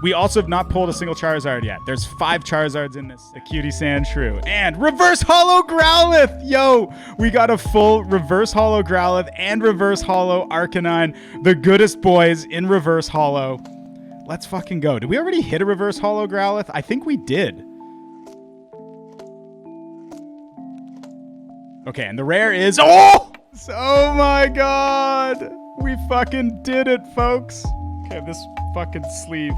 We also have not pulled a single Charizard yet. There's 5 Charizards in this. A Cutie Sandshrew. And Reverse Holo Growlithe! Yo! We got a full Reverse Holo Growlithe and Reverse Holo Arcanine. The goodest boys in Reverse Holo. Let's fucking go. Did we already hit a Reverse Holo Growlithe? I think we did. Okay, and the rare is... Oh! Oh my god! We fucking did it, folks. Okay, this fucking sleeve.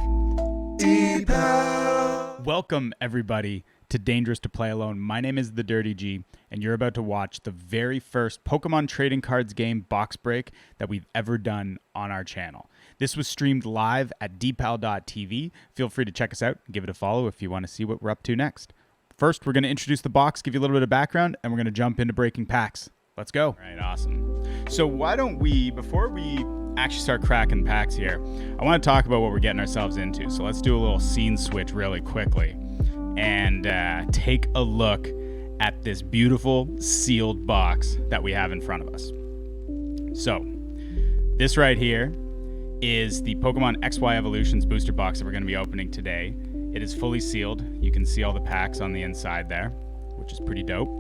DPAL. Welcome, everybody, to Dangerous to Play Alone. My name is ThaDirtyG, and you're about to watch the very first Pokemon Trading Cards Game box break that we've ever done on our channel. This was streamed live at DPAL.tv. Feel free to check us out and give it a follow if you want to see what we're up to next. First, we're going to introduce the box, give you a little bit of background, and we're going to jump into breaking packs. Let's go. All right, awesome. So why don't we, before we actually start cracking packs here, I want to talk about what we're getting ourselves into. So let's do a little scene switch really quickly and take a look at this beautiful sealed box that we have in front of us. So this right here is the Pokemon XY Evolutions booster box that we're going to be opening today. It is fully sealed. You can see all the packs on the inside there, which is pretty dope.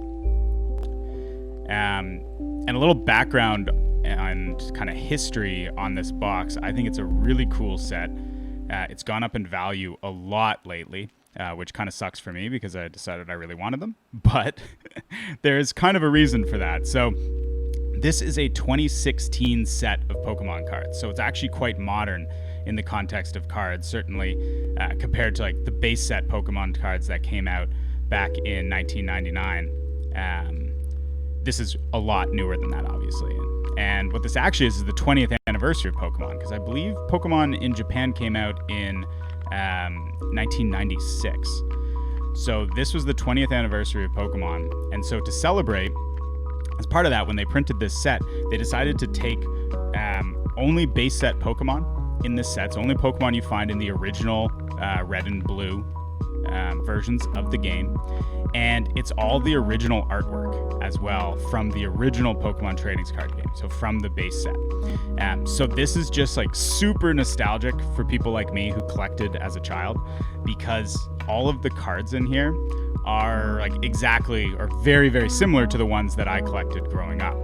And a little background and kind of history on this box. I think it's a really cool set. It's gone up in value a lot lately, which kind of sucks for me because I decided I really wanted them. But there's kind of a reason for that. So this is a 2016 set of Pokemon cards. So it's actually quite modern in the context of cards, certainly compared to like the base set Pokemon cards that came out back in 1999. This is a lot newer than that, obviously. And what this actually is the 20th anniversary of Pokemon, because I believe Pokemon in Japan came out in 1996. So this was the 20th anniversary of Pokemon. And so to celebrate, as part of that, when they printed this set, they decided to take only base set Pokemon in this set. So only Pokemon you find in the original red and blue versions of the game. And it's all the original artwork as well from the original Pokemon Trading Card Game. So from the base set. So this is just like super nostalgic for people like me who collected as a child, because all of the cards in here are like exactly or very, very similar to the ones that I collected growing up.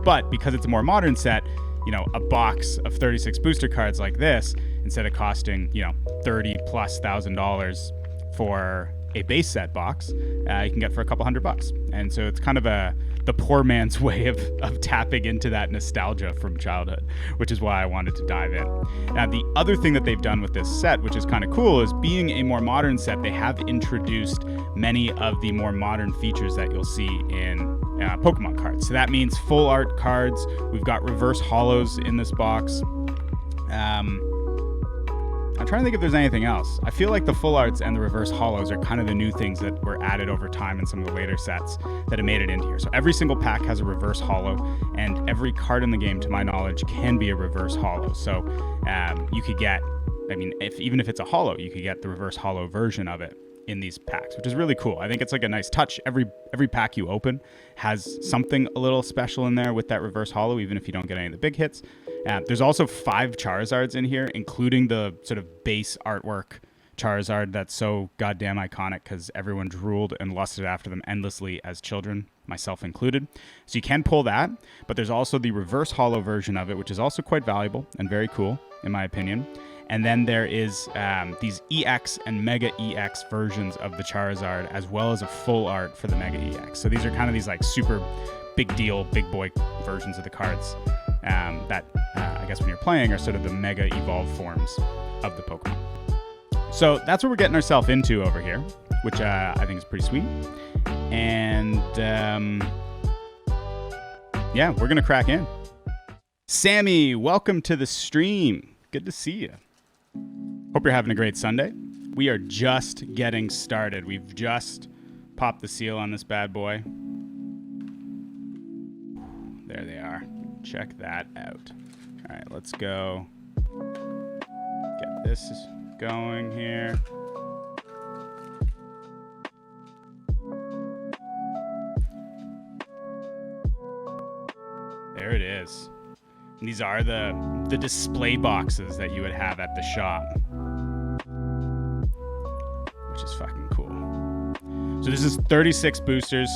But because it's a more modern set, you know, a box of 36 booster cards like this, instead of costing, you know, $30,000+ for a base set box, you can get for a couple $100. And so it's kind of the poor man's way of tapping into that nostalgia from childhood, which is why I wanted to dive in. Now, the other thing that they've done with this set, which is kind of cool, is being a more modern set, they have introduced many of the more modern features that you'll see in Pokemon cards. So that means full art cards. We've got reverse holos in this box. I'm trying to think if there's anything else. I feel like the full arts and the reverse holos are kind of the new things that were added over time in some of the later sets that have made it into here. So every single pack has a reverse holo, and every card in the game, to my knowledge, can be a reverse holo. So you could get, I mean, even if it's a holo, you could get the reverse holo version of it in these packs, which is really cool. I think it's like a nice touch. Every pack you open has something a little special in there with that reverse holo, even if you don't get any of the big hits. There's also 5 Charizards in here, including the sort of base artwork Charizard that's so goddamn iconic because everyone drooled and lusted after them endlessly as children, myself included. So you can pull that, but there's also the reverse holo version of it, which is also quite valuable and very cool, in my opinion. And then there is these EX and Mega EX versions of the Charizard, as well as a full art for the Mega EX. So these are kind of these like super big deal, big boy versions of the cards that I guess when you're playing are sort of the Mega evolved forms of the Pokemon. So that's what we're getting ourselves into over here, which I think is pretty sweet. And yeah, we're going to crack in. Sammy, welcome to the stream. Good to see you. Hope you're having a great Sunday. We are just getting started. We've just popped the seal on this bad boy. There they are. Check that out. All right, let's go. Get this going here. There it is. And these are the display boxes that you would have at the shop. which is fucking cool. So this is 36 boosters.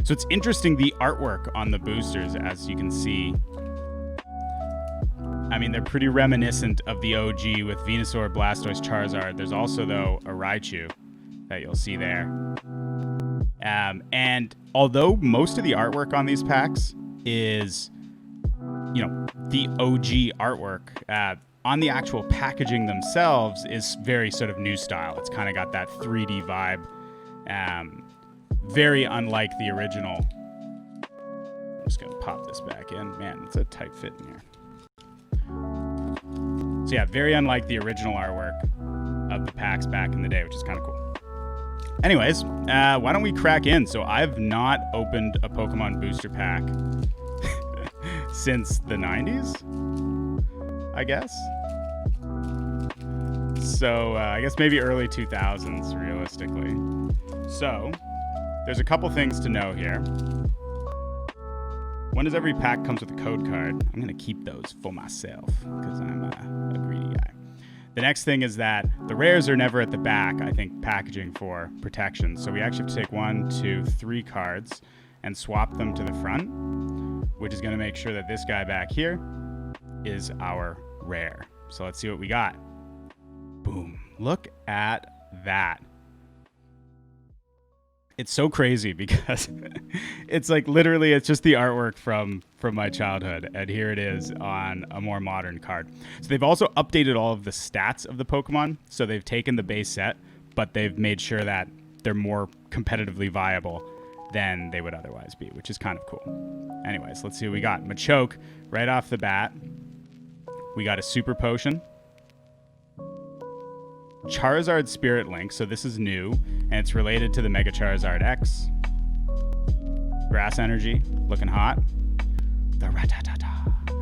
So it's interesting, the artwork on the boosters, as you can see. I mean, they're pretty reminiscent of the OG with Venusaur, Blastoise, Charizard. There's also, though, a Raichu that you'll see there. And although most of the artwork on these packs is, you know, the OG artwork, on the actual packaging themselves is very sort of new style. It's kind of got that 3D vibe. Very unlike the original. I'm just going to pop this back in. Man, it's a tight fit in here. So yeah, very unlike the original artwork of the packs back in the day, which is kind of cool. Anyways, why don't we crack in? So I've not opened a Pokemon booster pack since the 90s, I guess. So I guess maybe early 2000s, realistically. So there's a couple things to know here. One is every pack comes with a code card. I'm going to keep those for myself because I'm a greedy guy. The next thing is that the rares are never at the back, I think, packaging for protection. So we actually have to take 1, 2, 3 cards and swap them to the front, which is going to make sure that this guy back here is our rare. So let's see what we got. Boom. Look at that. It's so crazy because it's like literally it's just the artwork from my childhood, and here it is on a more modern card. So they've also updated all of the stats of the Pokemon. So they've taken the base set, but they've made sure that they're more competitively viable than they would otherwise be, which is kind of cool. Anyways, let's see what we got. Machoke, right off the bat, we got a Super Potion. Charizard Spirit Link, so this is new, and it's related to the Mega Charizard X. Grass Energy, looking hot. The Rattata,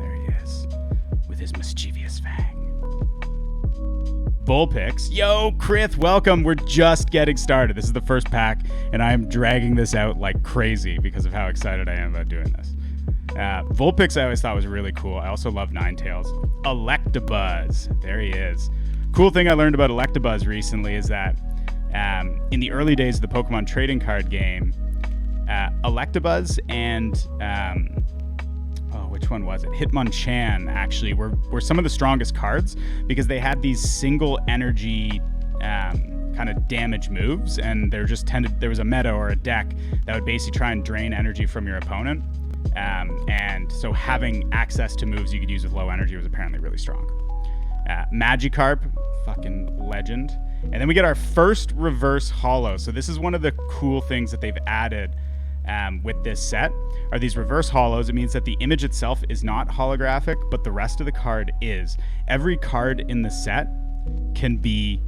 there he is, with his mischievous fang. Bullpix, yo, Krith, welcome. We're just getting started. This is the first pack, and I am dragging this out like crazy because of how excited I am about doing this. Vulpix I always thought was really cool. I also love Ninetales. Electabuzz, there he is. Cool thing I learned about Electabuzz recently is that in the early days of the Pokemon Trading Card Game, Electabuzz and which one was it? Hitmonchan actually were some of the strongest cards because they had these single energy kind of damage moves, and there was a meta or a deck that would basically try and drain energy from your opponent. And so having access to moves you could use with low energy was apparently really strong. Magikarp, fucking legend. And then we get our first reverse holo. So this is one of the cool things that they've added with this set are these reverse holos. It means that the image itself is not holographic, but the rest of the card is. Every card in the set can be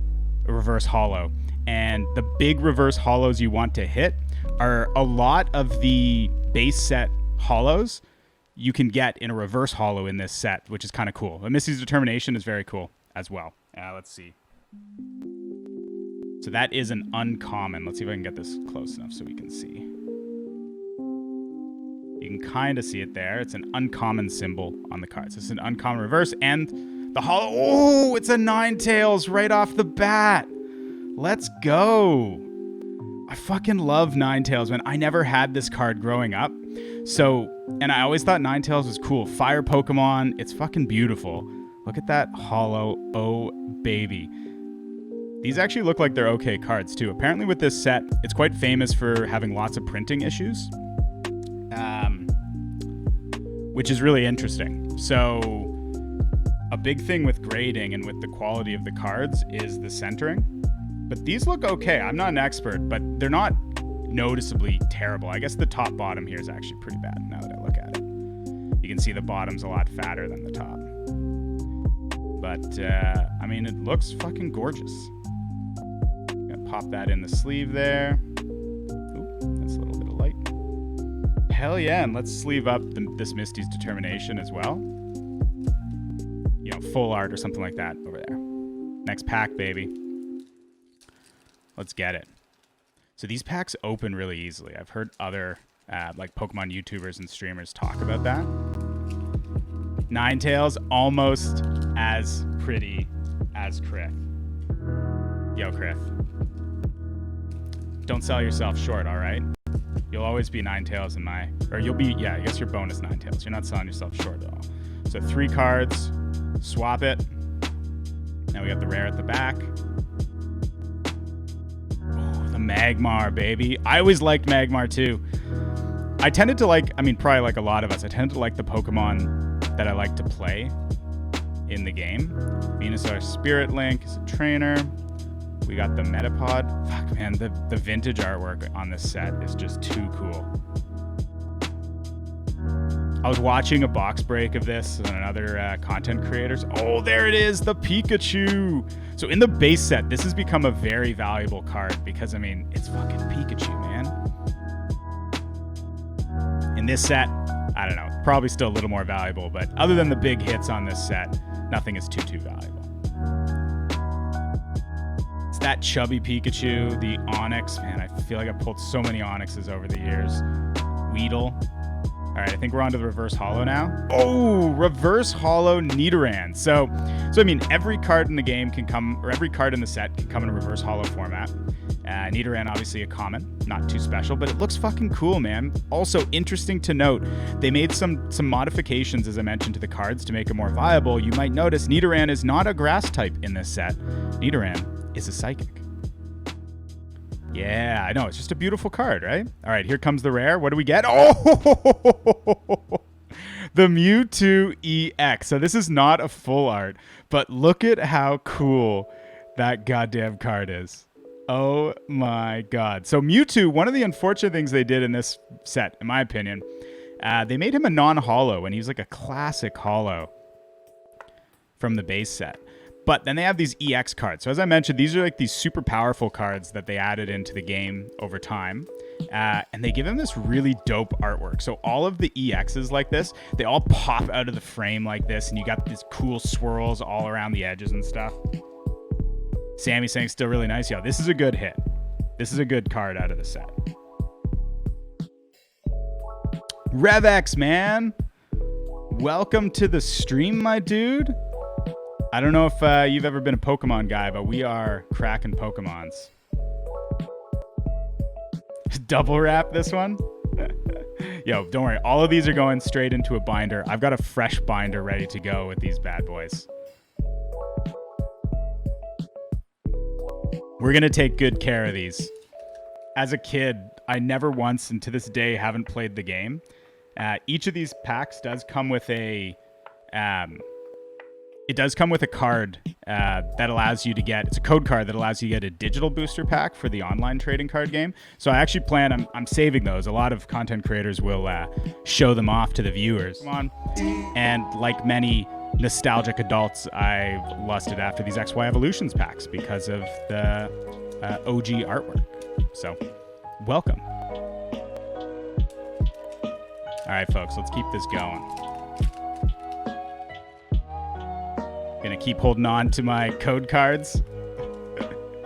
a reverse holo. And the big reverse holos you want to hit are a lot of the base set holos you can get in a reverse holo in this set, which is kind of cool. And Misty's Determination is very cool as well. Let's see. So that is an uncommon. Let's see if I can get this close enough so we can see. You can kind of see it there. It's an uncommon symbol on the cards. This is an uncommon reverse, and the holo. Oh, it's a Ninetales right off the bat. Let's go. I fucking love Ninetales, man. I never had this card growing up. So, and I always thought Ninetales was cool. Fire Pokemon. It's fucking beautiful. Look at that holo. Oh, baby. These actually look like they're okay cards, too. Apparently with this set, it's quite famous for having lots of printing issues, which is really interesting. So, a big thing with grading and with the quality of the cards is the centering. But these look okay. I'm not an expert, but they're not noticeably terrible. I guess the top bottom here is actually pretty bad now that I look at it. You can see the bottom's a lot fatter than the top. But, I mean, it looks fucking gorgeous. Gonna pop that in the sleeve there. Ooh, that's a little bit of light. Hell yeah, and let's sleeve up this Misty's Determination as well. You know, full art or something like that over there. Next pack, baby. Let's get it. So these packs open really easily. I've heard other like Pokemon YouTubers and streamers talk about that. Ninetales, almost as pretty as Krith. Yo, Krith. Don't sell yourself short, all right? You'll always be Ninetales in my... Or you'll be... Yeah, I guess you're bonus Ninetales. You're not selling yourself short at all. So 3 cards. Swap it. Now we got the rare at the back. Oh, the Magmar, baby. I always liked Magmar, too. I tended to like... I mean, probably like a lot of us. I tended to like the Pokemon that I like to play in the game. Venusaur Spirit Link is a trainer. We got the Metapod. Fuck, man, the vintage artwork on this set is just too cool. I was watching a box break of this on another content creators. Oh, there it is, the Pikachu. So in the base set, this has become a very valuable card because, I mean, it's fucking Pikachu, man. In this set, I don't know, probably still a little more valuable, but other than the big hits on this set, nothing is too valuable. It's that chubby Pikachu, the Onix. Man, I feel like I've pulled so many Onixes over the years. Weedle. All right, I think we're on to the reverse holo now. Oh, reverse holo Nidoran. So I mean, every card in the game can come, or every card in the set can come in a reverse holo format. Nidoran, obviously a common, not too special, but it looks fucking cool, man. Also, interesting to note, they made some modifications, as I mentioned, to the cards to make it more viable. You might notice Nidoran is not a grass type in this set. Nidoran is a psychic. Yeah, I know. It's just a beautiful card, right? All right, here comes the rare. What do we get? Oh, the Mewtwo EX. So this is not a full art, but look at how cool that goddamn card is. Oh my god. So Mewtwo, one of the unfortunate things they did in this set, in my opinion, they made him a non-holo, and he was like a classic holo from the base set. But then they have these EX cards. So as I mentioned, these are like these super powerful cards that they added into the game over time. And they give them this really dope artwork. So all of the EXs like this, they all pop out of the frame like this, and you got these cool swirls all around the edges and stuff. Sammy's saying still really nice. Yo, this is a good hit. This is a good card out of the set. Revex, man. Welcome to the stream, my dude. I don't know if you've ever been a Pokemon guy, but we are cracking Pokemons. Double wrap this one? Yo, don't worry. All of these are going straight into a binder. I've got a fresh binder ready to go with these bad boys. We're going to take good care of these. As a kid, I never once, and to this day, haven't played the game. Each of these packs does come with a... It does come with a card that allows you to get... It's a code card that allows you to get a digital booster pack for the online trading card game. So I actually plan... I'm saving those. A lot of content creators will show them off to the viewers. Come on. And like many nostalgic adults, I lusted after these XY Evolutions packs because of the OG artwork. So, welcome. All right, folks, let's keep this going. Gonna keep holding on to my code cards.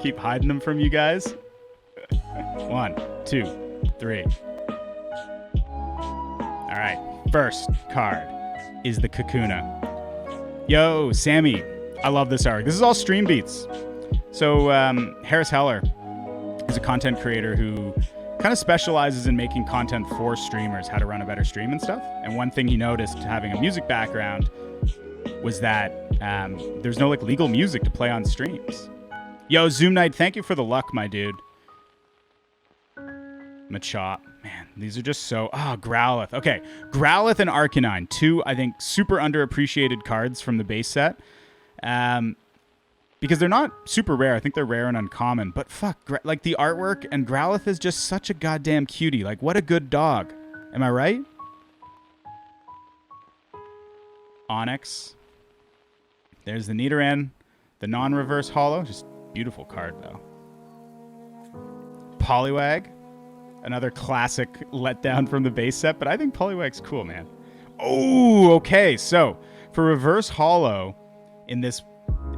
Keep hiding them from you guys. 1, 2, 3. All right, first card is the Kakuna. Yo, Sammy, I love this art. This is all stream beats. So Harris Heller is a content creator who kind of specializes in making content for streamers, how to run a better stream and stuff. And one thing he noticed having a music background was that there's no like legal music to play on streams. Yo, Zoom Knight, thank you for the luck, my dude. Machop. Man, these are just so... Growlithe. Okay, Growlithe and Arcanine. 2, I think, super underappreciated cards from the base set. Because they're not super rare. I think they're rare and uncommon. But fuck, like the artwork, and Growlithe is just such a goddamn cutie. Like, what a good dog. Am I right? Onyx. There's the Nidoran. The non-reverse holo. Just beautiful card, though. Poliwag. Another classic letdown from the base set, but I think Poliwag's cool, man. Oh, okay. So for reverse holo in this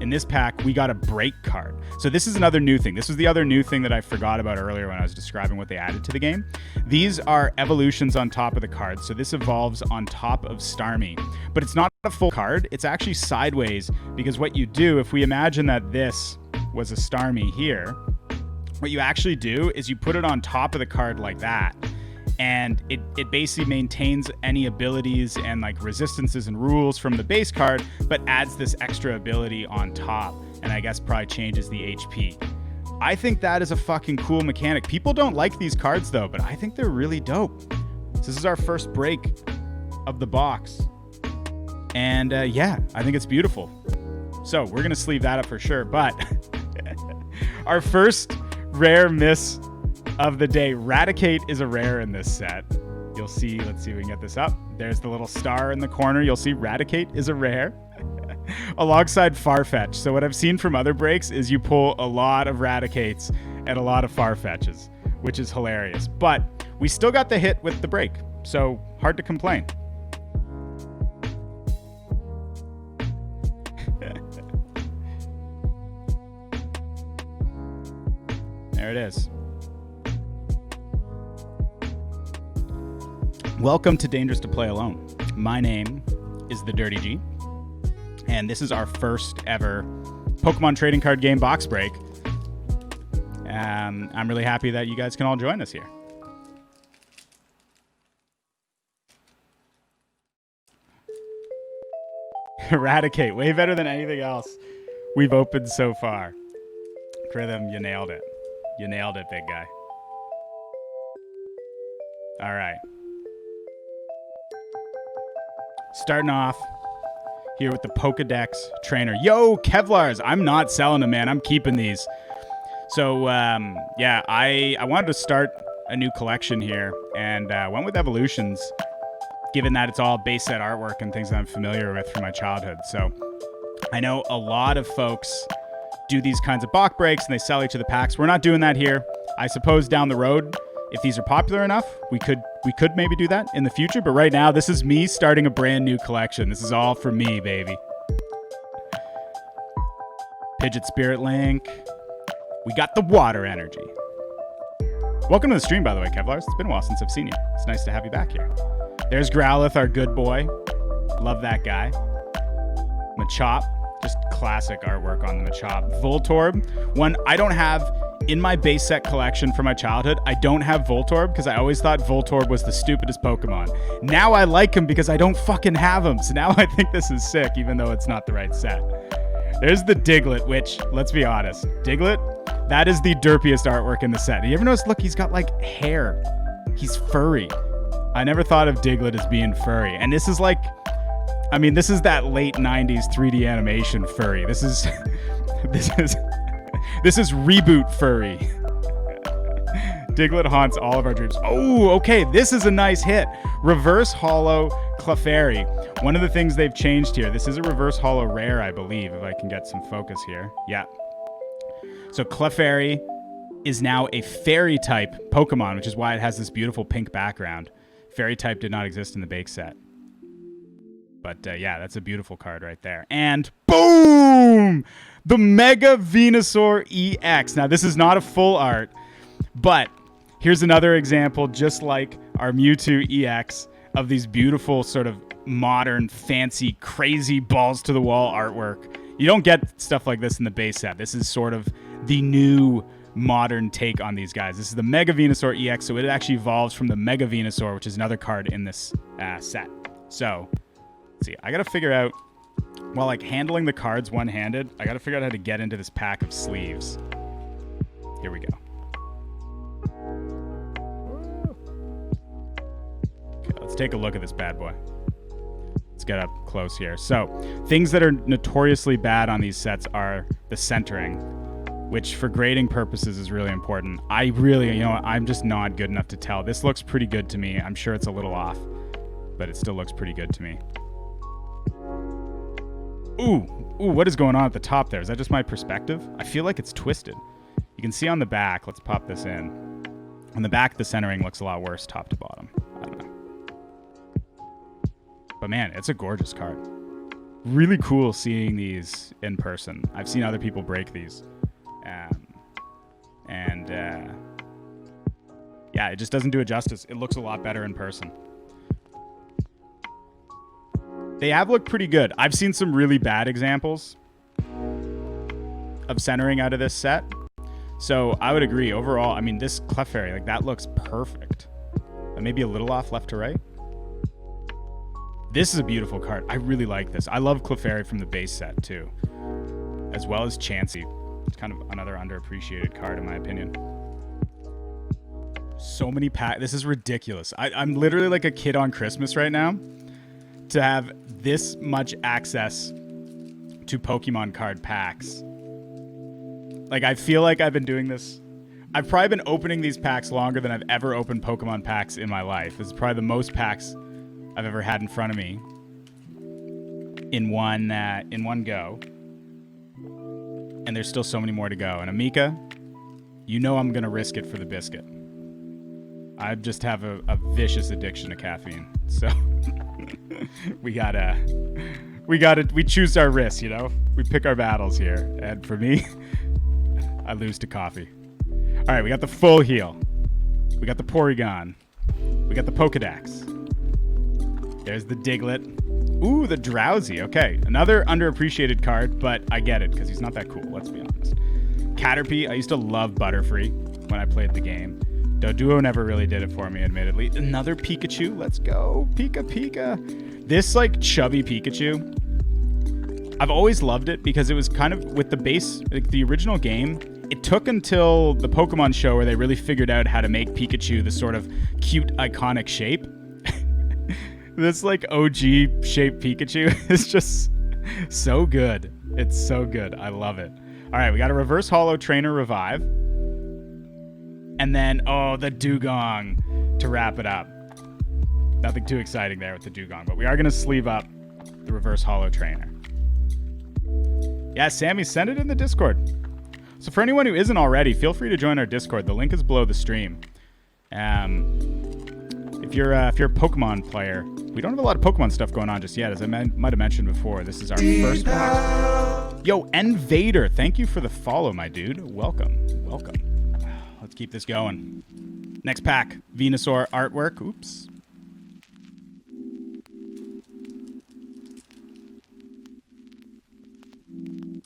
in this pack, we got a break card. So this is another new thing. This was the other new thing that I forgot about earlier when I was describing what they added to the game. These are evolutions on top of the card. So this evolves on top of Starmie, but it's not a full card. It's actually sideways, because what you do, if we imagine that this was a Starmie here, what you actually do is you put it on top of the card like that. And it basically maintains any abilities and like resistances and rules from the base card, but adds this extra ability on top, and I guess probably changes the HP. I think that is a fucking cool mechanic. People don't like these cards though, but I think they're really dope. This is our first break of the box. And yeah, I think it's beautiful. So we're gonna sleeve that up for sure, but our first rare miss of the day. Raticate is a rare in this set. You'll see, let's see if we can get this up. There's the little star in the corner. You'll see Raticate is a rare alongside Farfetch. So what I've seen from other breaks is you pull a lot of Raticates and a lot of Farfetches, which is hilarious. But we still got the hit with the break, so hard to complain. There it is. Welcome to Dangerous to Play Alone. My name is ThaDirtyG, and this is our first ever Pokemon Trading Card Game box break. I'm really happy that you guys can all join us here. Eradicate, way better than anything else we've opened so far. Rhythm, you nailed it. You nailed it, big guy. All right. Starting off here with the Pokedex trainer. Yo, Kevlars, I'm not selling them, man. I'm keeping these. So, yeah, I wanted to start a new collection here, and went with Evolutions, given that it's all base set artwork and things that I'm familiar with from my childhood. So I know a lot of folks do these kinds of box breaks, and they sell each of the packs. We're not doing that here. I suppose down the road, if these are popular enough, we could maybe do that in the future. But right now, this is me starting a brand new collection. This is all for me, baby. Pidget Spirit Link. We got the Water Energy. Welcome to the stream, by the way, Kevlars. It's been a while since I've seen you. It's nice to have you back here. There's Growlithe, our good boy. Love that guy. Machop. Just classic artwork on the Machop. Voltorb. One I don't have in my base set collection from my childhood. I don't have Voltorb because I always thought Voltorb was the stupidest Pokemon. Now I like him because I don't fucking have him. So now I think this is sick, even though it's not the right set. There's the Diglett, which, let's be honest, Diglett, that is the derpiest artwork in the set. You ever notice, look, he's got like hair. He's furry. I never thought of Diglett as being furry. And this is like, I mean, this is that late 90s 3D animation furry. This is this is reboot furry. Diglett haunts all of our dreams. Oh, okay, this is a nice hit. Reverse Holo Clefairy. One of the things they've changed here, this is a Reverse Holo rare, I believe, if I can get some focus here. Yeah. So Clefairy is now a fairy type Pokemon, which is why it has this beautiful pink background. Fairy type did not exist in the base set. But yeah, that's a beautiful card right there. And boom! The Mega Venusaur EX. Now, this is not a full art, but here's another example, just like our Mewtwo EX, of these beautiful sort of modern, fancy, crazy balls-to-the-wall artwork. You don't get stuff like this in the base set. This is sort of the new modern take on these guys. This is the Mega Venusaur EX, so it actually evolves from the Mega Venusaur, which is another card in this set. So, let's see. I got to figure out, while like handling the cards one-handed, I got to figure out how to get into this pack of sleeves. Here we go. Okay, let's take a look at this bad boy. Let's get up close here. So, things that are notoriously bad on these sets are the centering, which for grading purposes is really important. I really, I'm just not good enough to tell. This looks pretty good to me. I'm sure it's a little off, but it still looks pretty good to me. Ooh, what is going on at the top there? Is that just my perspective? I feel like it's twisted. You can see on the back, let's pop this in. On the back, the centering looks a lot worse top to bottom. I don't know. But man, it's a gorgeous card. Really cool seeing these in person. I've seen other people break these. Yeah, it just doesn't do it justice. It looks a lot better in person. They have looked pretty good. I've seen some really bad examples of centering out of this set. So I would agree. Overall, I mean, this Clefairy, like, that looks perfect. Maybe a little off left to right. This is a beautiful card. I really like this. I love Clefairy from the base set, too. As well as Chansey. It's kind of another underappreciated card, in my opinion. So many packs. This is ridiculous. I'm literally like a kid on Christmas right now to have this much access to Pokemon card packs. Like, I feel like I've been doing this. I've probably been opening these packs longer than I've ever opened Pokemon packs in my life. This is probably the most packs I've ever had in front of me in one go. And there's still so many more to go. And Amika, you know I'm going to risk it for the biscuit. I just have a vicious addiction to caffeine. So we choose our risks, you know? We pick our battles here. And for me, I lose to coffee. All right, we got the full heal. We got the Porygon. We got the Pokedex. There's the Diglett. Ooh, the Drowsy. Okay, another underappreciated card, but I get it because he's not that cool, let's be honest. Caterpie, I used to love Butterfree when I played the game. Doduo never really did it for me, admittedly. Another Pikachu. Let's go. Pika. This, like, chubby Pikachu, I've always loved it because it was kind of with the base, like the original game. It took until the Pokemon show where they really figured out how to make Pikachu the sort of cute, iconic shape. This, like, OG shaped Pikachu is just so good. It's so good. I love it. All right, we got a Reverse Holo Trainer Revive. And then, oh, the Dugong to wrap it up. Nothing too exciting there with the Dugong, but we are going to sleeve up the Reverse Holo Trainer. Yeah, Sammy, send it in the Discord. So for anyone who isn't already, feel free to join our Discord. The link is below the stream. If you're a Pokemon player, we don't have a lot of Pokemon stuff going on just yet. As I might have mentioned before, this is our first box. Yo, Nvader, thank you for the follow, my dude. Welcome. Let's keep this going. Next pack, Venusaur artwork. Oops.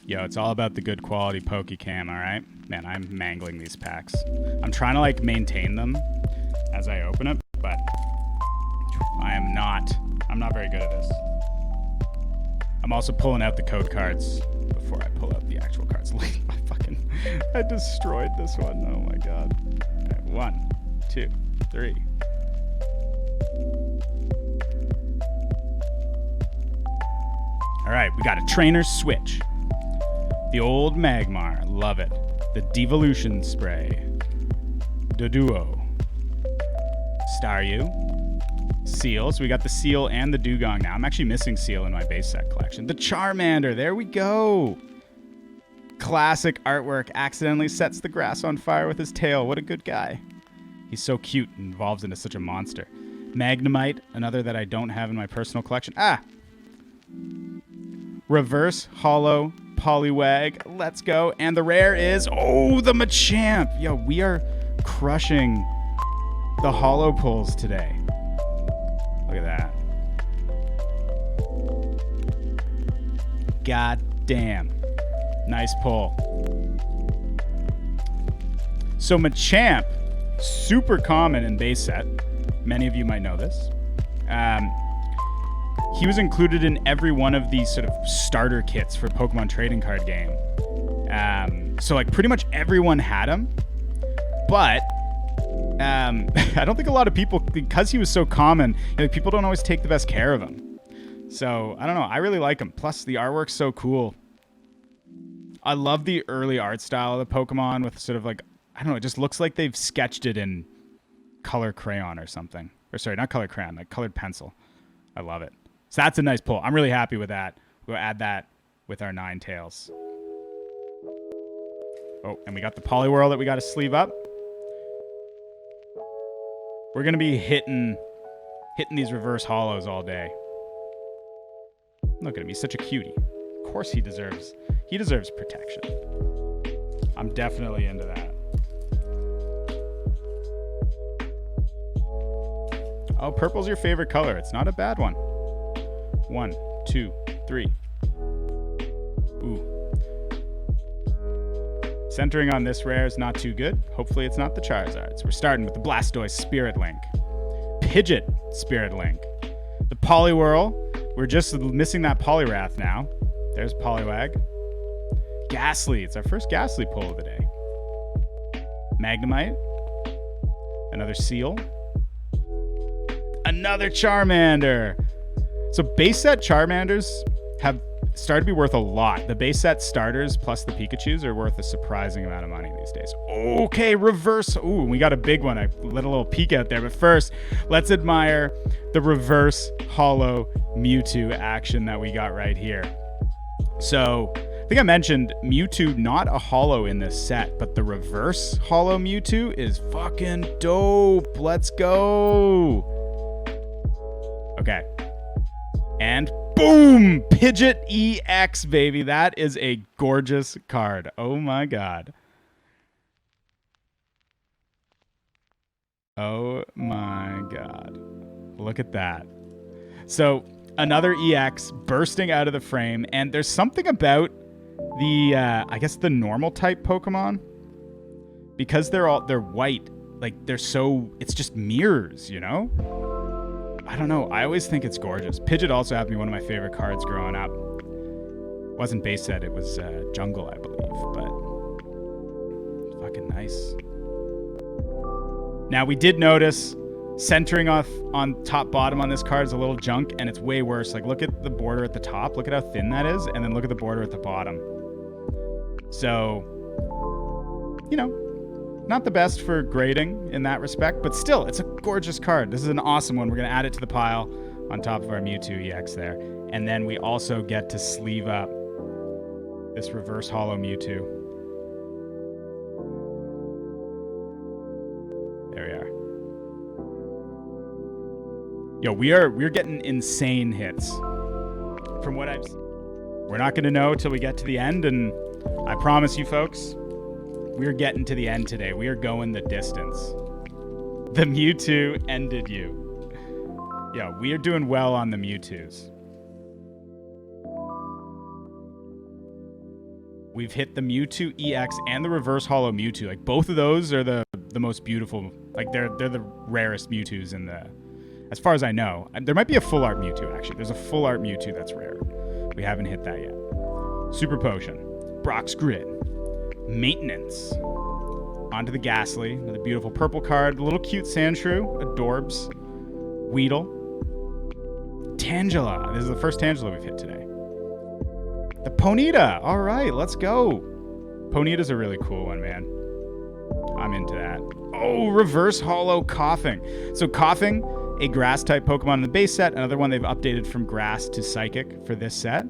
Yo, it's all about the good quality Pokecam, all right? Man, I'm mangling these packs. I'm trying to, like, maintain them as I open it, but I'm not very good at this. I'm also pulling out the code cards before I pull out the actual cards. I destroyed this one. Oh my god. Okay, 1, 2, 3. All right, we got a Trainer Switch. The old Magmar, love it. The Devolution Spray. Doduo. Staryu. Seal, so we got the Seal and the Dugong now. I'm actually missing Seal in my base set collection. The Charmander, there we go. Classic artwork, accidentally sets the grass on fire with his tail. What a good guy. He's so cute and evolves into such a monster. Magnemite, another that I don't have in my personal collection. Reverse Holo Poliwag. Let's go. And the rare is, the Machamp. Yo, we are crushing the holo pulls today. Look at that. God damn. Nice pull. So Machamp, super common in base set. Many of you might know this. He was included in every one of these sort of starter kits for Pokemon Trading Card Game. So like pretty much everyone had him. But I don't think a lot of people, because he was so common, people don't always take the best care of him. So I don't know. I really like him. Plus the artwork's so cool. I love the early art style of the Pokemon with sort of like, I don't know, it just looks like they've sketched it in color crayon or something. Or sorry, not color crayon, like colored pencil. I love it. So that's a nice pull. I'm really happy with that. We'll add that with our Ninetales. Oh, and we got the Poliwhirl that we got to sleeve up. We're going to be hitting these reverse holos all day. Look at him. He's such a cutie. Of course he deserves protection. I'm definitely into that. Oh, purple's your favorite color. It's not a bad one. 1, 2, 3. Ooh. Centering on this rare is not too good. Hopefully it's not the Charizards. We're starting with the Blastoise Spirit Link. Pidgeot Spirit Link. The Poliwhirl. We're just missing that Poliwrath now. There's Poliwag. Ghastly. It's our first Ghastly pull of the day. Magnemite. Another Seal. Another Charmander. So base set Charmanders have started to be worth a lot. The base set starters plus the Pikachus are worth a surprising amount of money these days. Okay, reverse. Ooh, we got a big one. I let a little peek out there. But first, let's admire the reverse holo Mewtwo action that we got right here. So I think I mentioned Mewtwo not a holo in this set, but the reverse holo Mewtwo is fucking dope. Let's go. Okay. And boom! Pidgeot EX, baby. That is a gorgeous card. Oh my god. Oh my god. Look at that. So, another EX bursting out of the frame. And there's something about the, I guess the normal type Pokemon. Because they're white. Like, it's just mirrors, you know? I don't know. I always think it's gorgeous. Pidgeot also happened to be one of my favorite cards growing up. It wasn't base set. It was Jungle, I believe. But fucking nice. Now, we did notice centering off on top bottom on this card is a little junk, and it's way worse. Like, look at the border at the top. Look at how thin that is, and then look at the border at the bottom. So, you know, not the best for grading in that respect, but still, it's a gorgeous card. This is an awesome one. We're going to add it to the pile on top of our Mewtwo EX there. And then we also get to sleeve up this reverse holo Mewtwo. There we are. Yo, we're getting insane hits. From what I've seen. We're not going to know till we get to the end, and I promise you folks, we're getting to the end today. We are going the distance. The Mewtwo ended you. Yeah, we are doing well on the Mewtwo's. We've hit the Mewtwo EX and the reverse holo Mewtwo. Like, both of those are the most beautiful. Like, they're the rarest Mewtwo's in the, as far as I know. There might be a full art Mewtwo, actually. There's a full art Mewtwo that's rare. We haven't hit that yet. Super Potion. Brock's Grid. Maintenance. Onto the Ghastly. Another beautiful purple card. A little cute Sandshrew. Adorbs. Weedle. Tangela. This is the first Tangela we've hit today. The Ponyta. All right, let's go. Ponyta's a really cool one, man. I'm into that. Oh, reverse holo Coughing. So Coughing, a grass type Pokemon in the base set. Another one they've updated from grass to psychic for this set.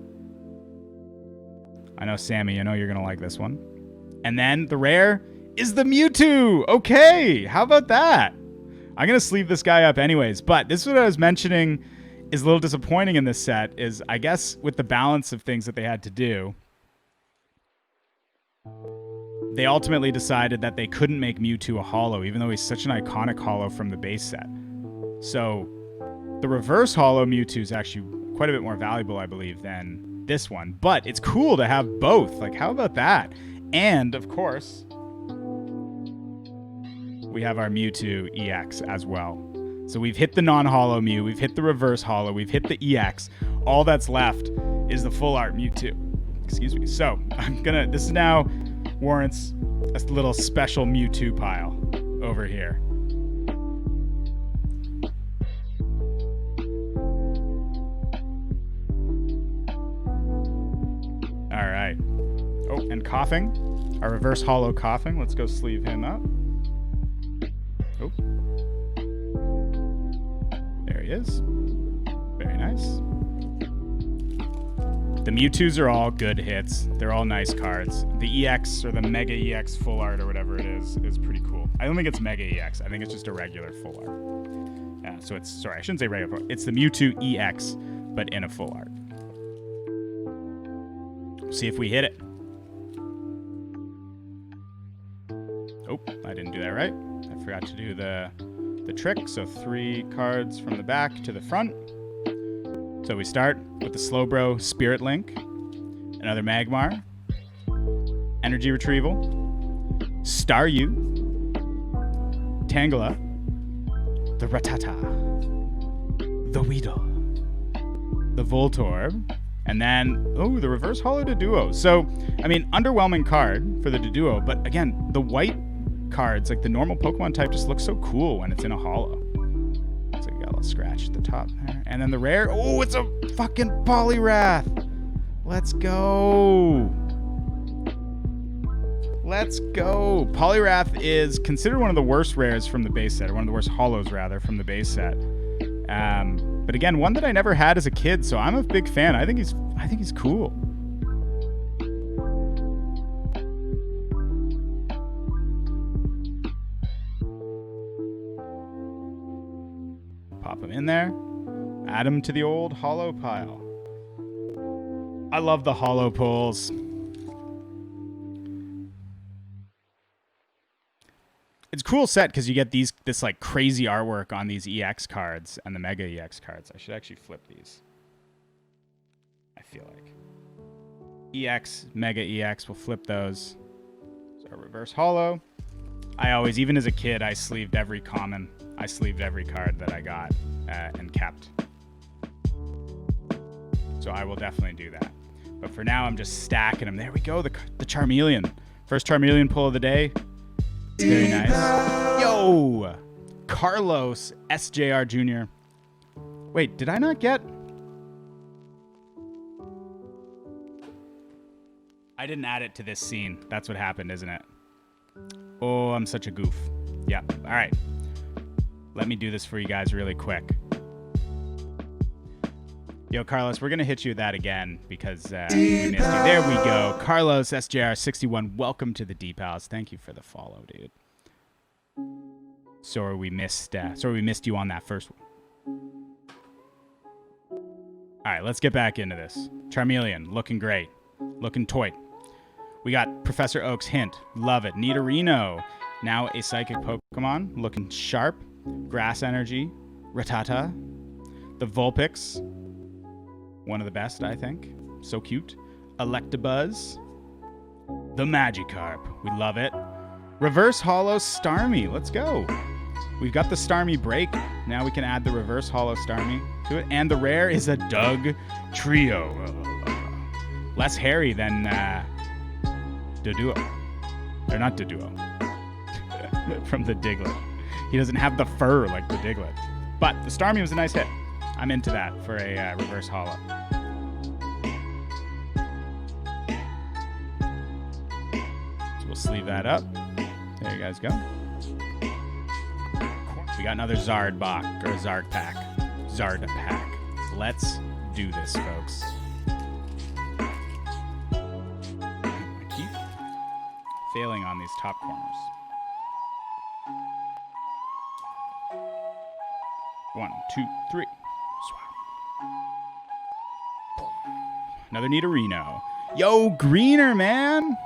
I know, Sammy, I know you're going to like this one. And then the rare is the Mewtwo. Okay, how about that? I'm going to sleeve this guy up anyways. But this is what I was mentioning is a little disappointing in this set is, I guess, with the balance of things that they had to do, they ultimately decided that they couldn't make Mewtwo a holo, even though he's such an iconic holo from the base set. So the reverse holo Mewtwo is actually quite a bit more valuable, I believe, than this one. But it's cool to have both. Like, how about that? And, of course, we have our Mewtwo EX as well. So we've hit the non-holo Mew, we've hit the reverse holo, we've hit the EX. All that's left is the full art Mewtwo. Excuse me. So this now warrants a little special Mewtwo pile over here. All right. Oh, and Coughing, our reverse holo Coughing. Let's go sleeve him up. Oh. There he is. Very nice. The Mewtwo's are all good hits. They're all nice cards. The EX, or the Mega EX full art, or whatever it is pretty cool. I don't think it's Mega EX. I think it's just a regular full art. So it's, sorry, I shouldn't say regular. It's the Mewtwo EX, but in a full art. See if we hit it. Oh, I didn't do that right. I forgot to do the trick. So 3 cards from the back to the front. So we start with the Slowbro Spirit Link, another Magmar, Energy Retrieval, Staryu, Tangela, the Rattata, the Weedle, the Voltorb, and then, oh, the Reverse Holo Doduo. So, I mean, underwhelming card for the Doduo, but again, the white cards, like the normal Pokemon type, just looks so cool when it's in a holo. So we got a little scratch at the top there. And then the rare, oh, it's a fucking Poliwrath. Let's go. Let's go. Poliwrath is considered one of the worst rares from the base set, or one of the worst holos, rather, from the base set. But again, one that I never had as a kid, so I'm a big fan. I think he's cool. Pop him in there. Add him to the old holo pile. I love the holo pulls. It's a cool set because you get this like crazy artwork on these EX cards and the Mega EX cards. I should actually flip these. I feel like EX, Mega EX, we'll flip those. So reverse holo. I always, even as a kid, I sleeved every common. I sleeved every card that I got and kept. So I will definitely do that. But for now, I'm just stacking them. There we go, the Charmeleon. First Charmeleon pull of the day. Very nice. Yo! Carlos SJR Jr. Wait, did I not get... I didn't add it to this scene. That's what happened, isn't it? Oh, I'm such a goof. Yeah, all right. Let me do this for you guys really quick. Yo, Carlos, we're going to hit you with that again because we missed you. There we go. Carlos SJR61, welcome to the DPALs. Thank you for the follow, dude. Sorry we missed you on that first one. All right, let's get back into this. Charmeleon, looking great. Looking toy. We got Professor Oak's hint. Love it. Nidorino, now a psychic Pokemon. Looking sharp. Grass Energy. Rattata. The Vulpix. One of the best, I think. So cute. Electabuzz. The Magikarp. We love it. Reverse Holo Starmie. Let's go. We've got the Starmie break. Now we can add the Reverse Holo Starmie to it. And the rare is a Doug Trio. Less hairy than Doduo. Or not Doduo. From the Diglett. He doesn't have the fur like the Diglett. But the Starmie was a nice hit. I'm into that for a reverse holo. So we'll sleeve that up. There you guys go. We got another Zard box, or Zard pack. Zard pack. Let's do this, folks. I keep failing on these top corners. 1, 2, 3. Swap. Another Nidorino. Yo, Greener, man!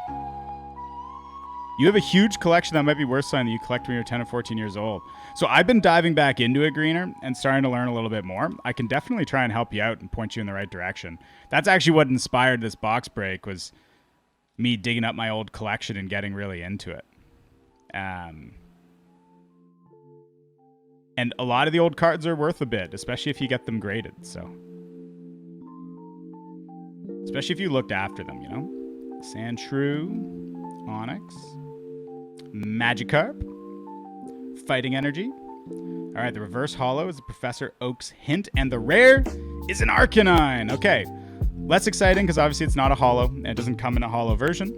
You have a huge collection that might be worth something that you collect when you're 10 or 14 years old. So I've been diving back into it, Greener, and starting to learn a little bit more. I can definitely try and help you out and point you in the right direction. That's actually what inspired this box break, was me digging up my old collection and getting really into it. And a lot of the old cards are worth a bit, especially if you get them graded, so. Especially if you looked after them, you know? Sandshrew, Onyx, Magikarp, Fighting Energy. All right, the reverse holo is the Professor Oak's hint, and the rare is an Arcanine. Okay, less exciting because obviously it's not a holo, and it doesn't come in a holo version.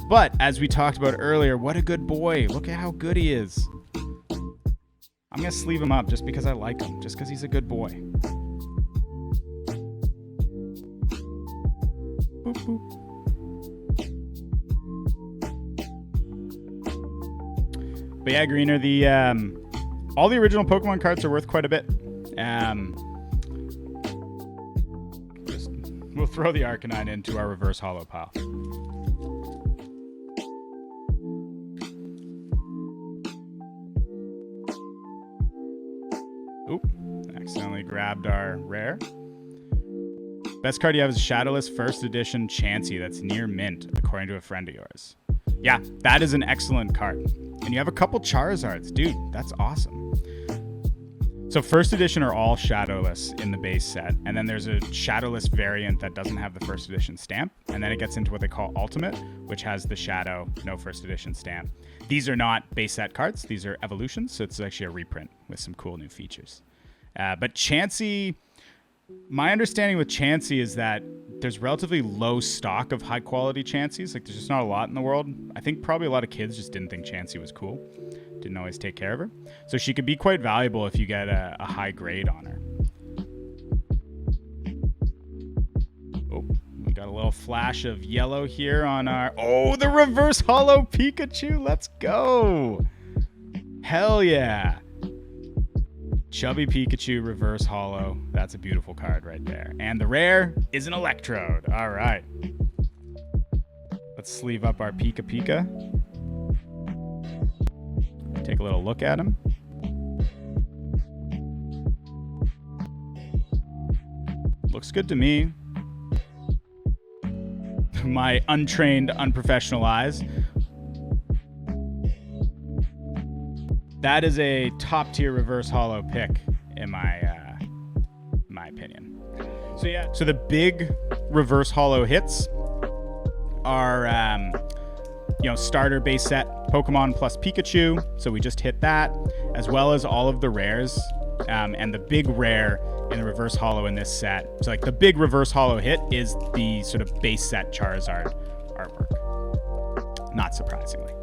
But as we talked about earlier, what a good boy. Look at how good he is. I'm going to sleeve him up just because I like him, just because he's a good boy. Boop, boop. But yeah, Greener, the all the original Pokemon cards are worth quite a bit. Just We'll throw the Arcanine into our reverse holo pile. Oop, accidentally grabbed our rare. Best card you have is Shadowless First Edition Chansey. That's near mint, according to a friend of yours. Yeah, that is an excellent card. And you have a couple Charizards. Dude, that's awesome. So first edition are all Shadowless in the base set. And then there's a Shadowless variant that doesn't have the first edition stamp. And then it gets into what they call Ultimate, which has the Shadow, no first edition stamp. These are not base set cards. These are evolutions. So it's actually a reprint with some cool new features. But Chansey... My understanding with Chansey is that there's relatively low stock of high-quality Chanseys. Like, there's just not a lot in the world. I think probably a lot of kids just didn't think Chansey was cool. Didn't always take care of her. So she could be quite valuable if you get a high grade on her. Oh, we got a little flash of yellow here on our... Oh, the reverse holo Pikachu! Let's go! Hell yeah! Chubby Pikachu reverse holo. That's a beautiful card right there. And the rare is an Electrode. All right. Let's sleeve up our Pika Pika. Take a little look at him. Looks good to me. My untrained, unprofessional eyes. That is a top-tier reverse holo pick, in my opinion. So yeah, so the big reverse holo hits are, starter base set Pokemon plus Pikachu. So we just hit that, as well as all of the rares, and the big rare in the reverse holo in this set. So like the big reverse holo hit is the sort of base set Charizard artwork. Not surprisingly.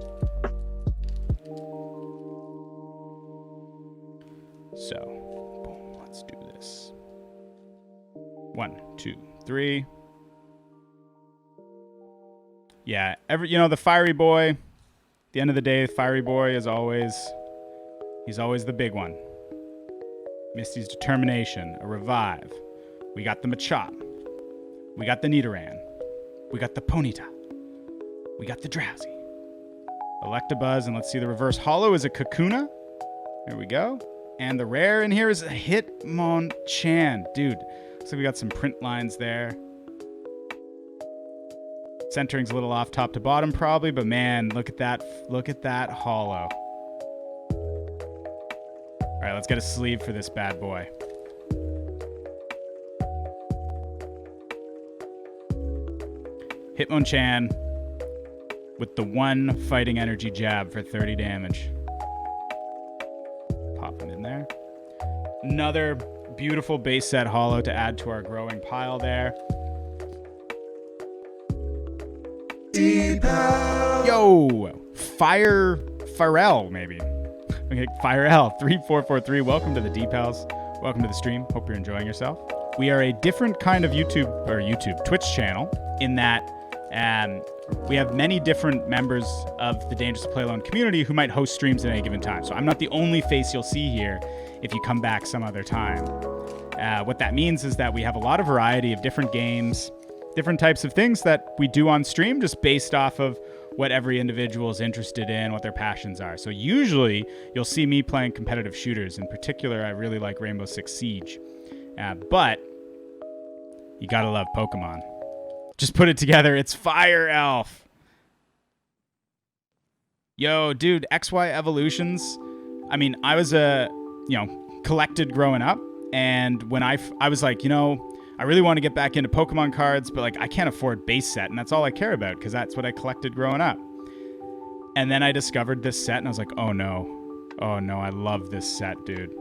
So, boom, let's do this. 1, 2, 3. Yeah, the Fiery Boy. At the end of the day, Fiery Boy is he's always the big one. Misty's Determination, a Revive. We got the Machop. We got the Nidoran. We got the Ponyta. We got the Drowsy. Electabuzz, and let's see, the reverse holo is a Kakuna. There we go. And the rare in here is a Hitmonchan. Dude, looks like we got some print lines there. Centering's a little off top to bottom probably, but man, look at that holo. All right, let's get a sleeve for this bad boy. Hitmonchan with the 1 fighting energy jab for 30 damage. Pop him in there. Another beautiful base set holo to add to our growing pile there. DPAL. Yo, Firel maybe. Okay, Firel 3443. Welcome to the DPALs. Welcome to the stream. Hope you're enjoying yourself. We are a different kind of Twitch channel in that we have many different members of the Dangerous to Play Alone community who might host streams at any given time. So I'm not the only face you'll see here if you come back some other time. What that means is that we have a lot of variety of different games, different types of things that we do on stream just based off of what every individual is interested in, what their passions are. So usually you'll see me playing competitive shooters. In particular, I really like Rainbow Six Siege. But you gotta love Pokemon. Just put it together. It's Fire Elf. Yo, dude, XY Evolutions. I mean, I was collected growing up. And when I was like, I really want to get back into Pokemon cards, but like I can't afford base set. And that's all I care about because that's what I collected growing up. And then I discovered this set and I was like, oh no, I love this set, dude.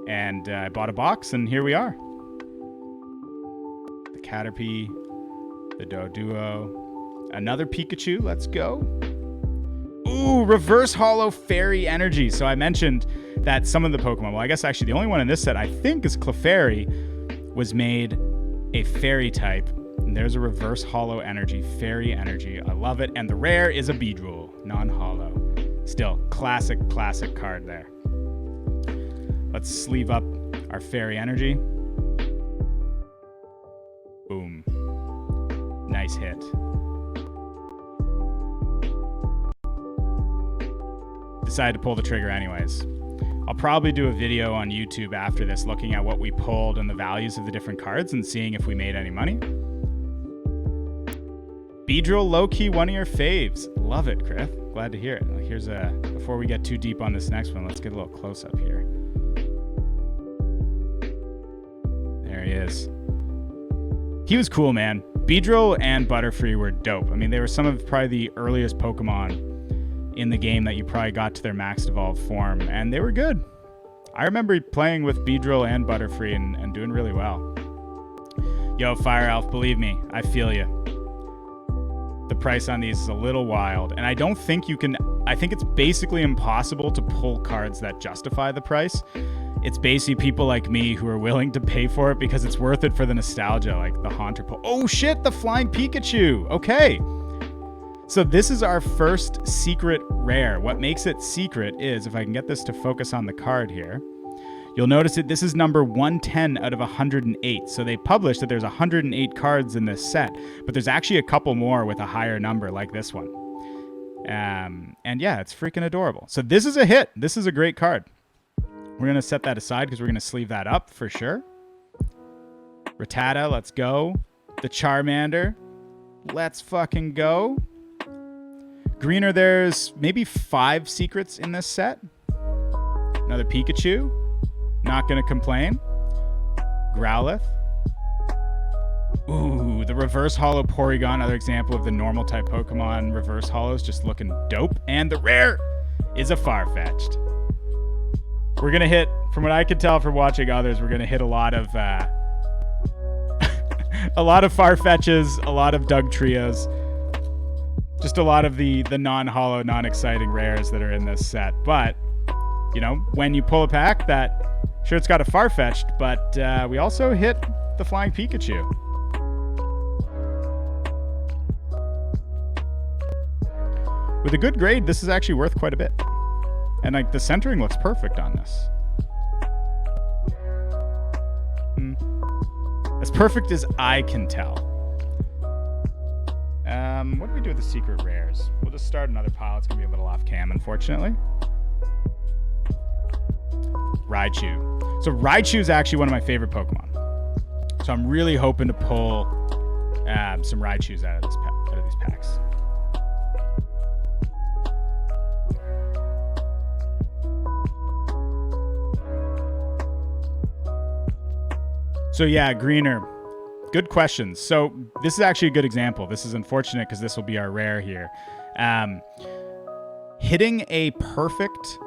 And I bought a box and here we are. The Caterpie. The Doduo. Another Pikachu. Let's go. Ooh, reverse holo fairy energy. So I mentioned that some of the Pokemon, well, I guess actually the only one in this set I think is Clefairy, was made a fairy type. And there's a reverse holo energy, fairy energy. I love it. And the rare is a Beedrill, non-holo. Still, classic card there. Let's sleeve up our fairy energy. Boom. Nice hit. Decided to pull the trigger anyways. I'll probably do a video on YouTube after this looking at what we pulled and the values of the different cards and seeing if we made any money. Beedrill, low-key, one of your faves. Love it, Chris. Glad to hear it. Here's before we get too deep on this next one, let's get a little close-up here. There he is. He was cool, man. Beedrill and Butterfree were dope. I mean, they were some of probably the earliest Pokemon in the game that you probably got to their max evolved form, and they were good. I remember playing with Beedrill and Butterfree and doing really well. Yo, Fire Elf, believe me, I feel you. The price on these is a little wild, and I don't think you can... I think it's basically impossible to pull cards that justify the price. It's basically people like me who are willing to pay for it because it's worth it for the nostalgia, like the Haunter pull. Oh shit, the Flying Pikachu! Okay. So this is our first secret rare. What makes it secret is, if I can get this to focus on the card here, you'll notice that this is number 110 out of 108. So they published that there's 108 cards in this set, but there's actually a couple more with a higher number like this one. And yeah, it's freaking adorable. So this is a hit. This is a great card. We're going to set that aside because we're going to sleeve that up for sure. Rattata, let's go. The Charmander, let's fucking go. Greener, there's maybe 5 secrets in this set. Another Pikachu. Not going to complain. Growlithe. Ooh, the reverse holo Porygon, another example of the normal type Pokemon reverse holos, just looking dope. And the rare is a Farfetch'd. We're going to hit, from what I can tell from watching others, we're going to hit a lot of a lot of Farfetches, a lot of Doug Trios. Just a lot of the non-holo, non-exciting rares that are in this set. But, you know, when you pull a pack that, sure, it's got a Farfetch'd, but we also hit the Flying Pikachu. With a good grade, this is actually worth quite a bit. And like the centering looks perfect on this. As perfect as I can tell. What do we do with the secret rares? We'll just start another pile. It's going to be a little off cam, unfortunately. Raichu. So Raichu is actually one of my favorite Pokemon. So I'm really hoping to pull some Raichus out of these packs. So yeah, Greener. Good questions. So this is actually a good example. This is unfortunate because this will be our rare here. Hitting a perfect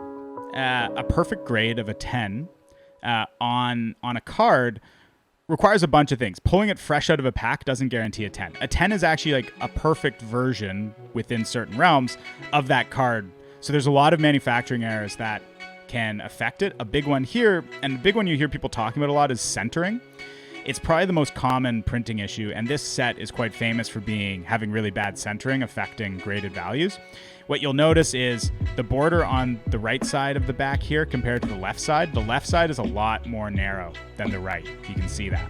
grade of a 10 on a card requires a bunch of things. Pulling it fresh out of a pack doesn't guarantee a 10. A 10 is actually like a perfect version within certain realms of that card. So there's a lot of manufacturing errors that can affect it. A big one here, and the big one you hear people talking about a lot, is centering. It's probably the most common printing issue, and this set is quite famous for having really bad centering, affecting graded values. What you'll notice is the border on the right side of the back here compared to the left side. The left side is a lot more narrow than the right. You can see that.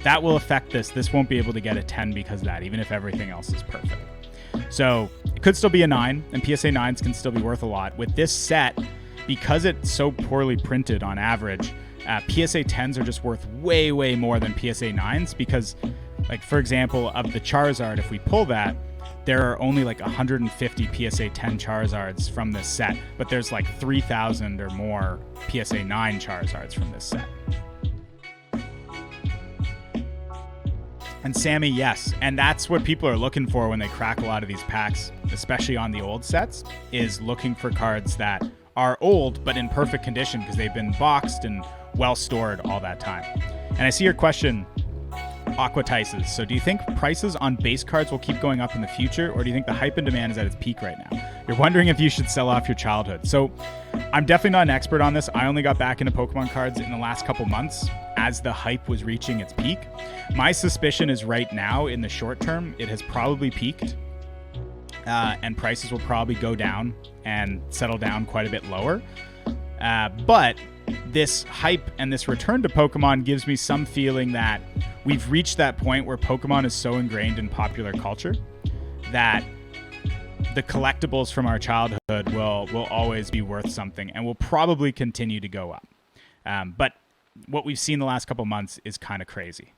That will affect this. This won't be able to get a 10 because of that, even if everything else is perfect. So it could still be a 9, and PSA 9s can still be worth a lot. With this set, because it's so poorly printed on average, PSA 10s are just worth way, way more than PSA 9s because, like, for example, of the Charizard, if we pull that, there are only like 150 PSA 10 Charizards from this set, but there's like 3,000 or more PSA 9 Charizards from this set. And Sammy, yes, and that's what people are looking for when they crack a lot of these packs, especially on the old sets, is looking for cards that are old but in perfect condition because they've been boxed and well stored all that time. And I see your question, Aquatices. So do you think prices on base cards will keep going up in the future, or do you think the hype and demand is at its peak right now? You're wondering if you should sell off your childhood. So I'm definitely not an expert on this. I only got back into Pokemon cards in the last couple months as the hype was reaching its peak. My suspicion is right now, in the short term, it has probably peaked, and prices will probably go down and settle down quite a bit lower. But this hype and this return to Pokemon gives me some feeling that we've reached that point where Pokemon is so ingrained in popular culture that the collectibles from our childhood will always be worth something and will probably continue to go up. But what we've seen the last couple months is kind of crazy.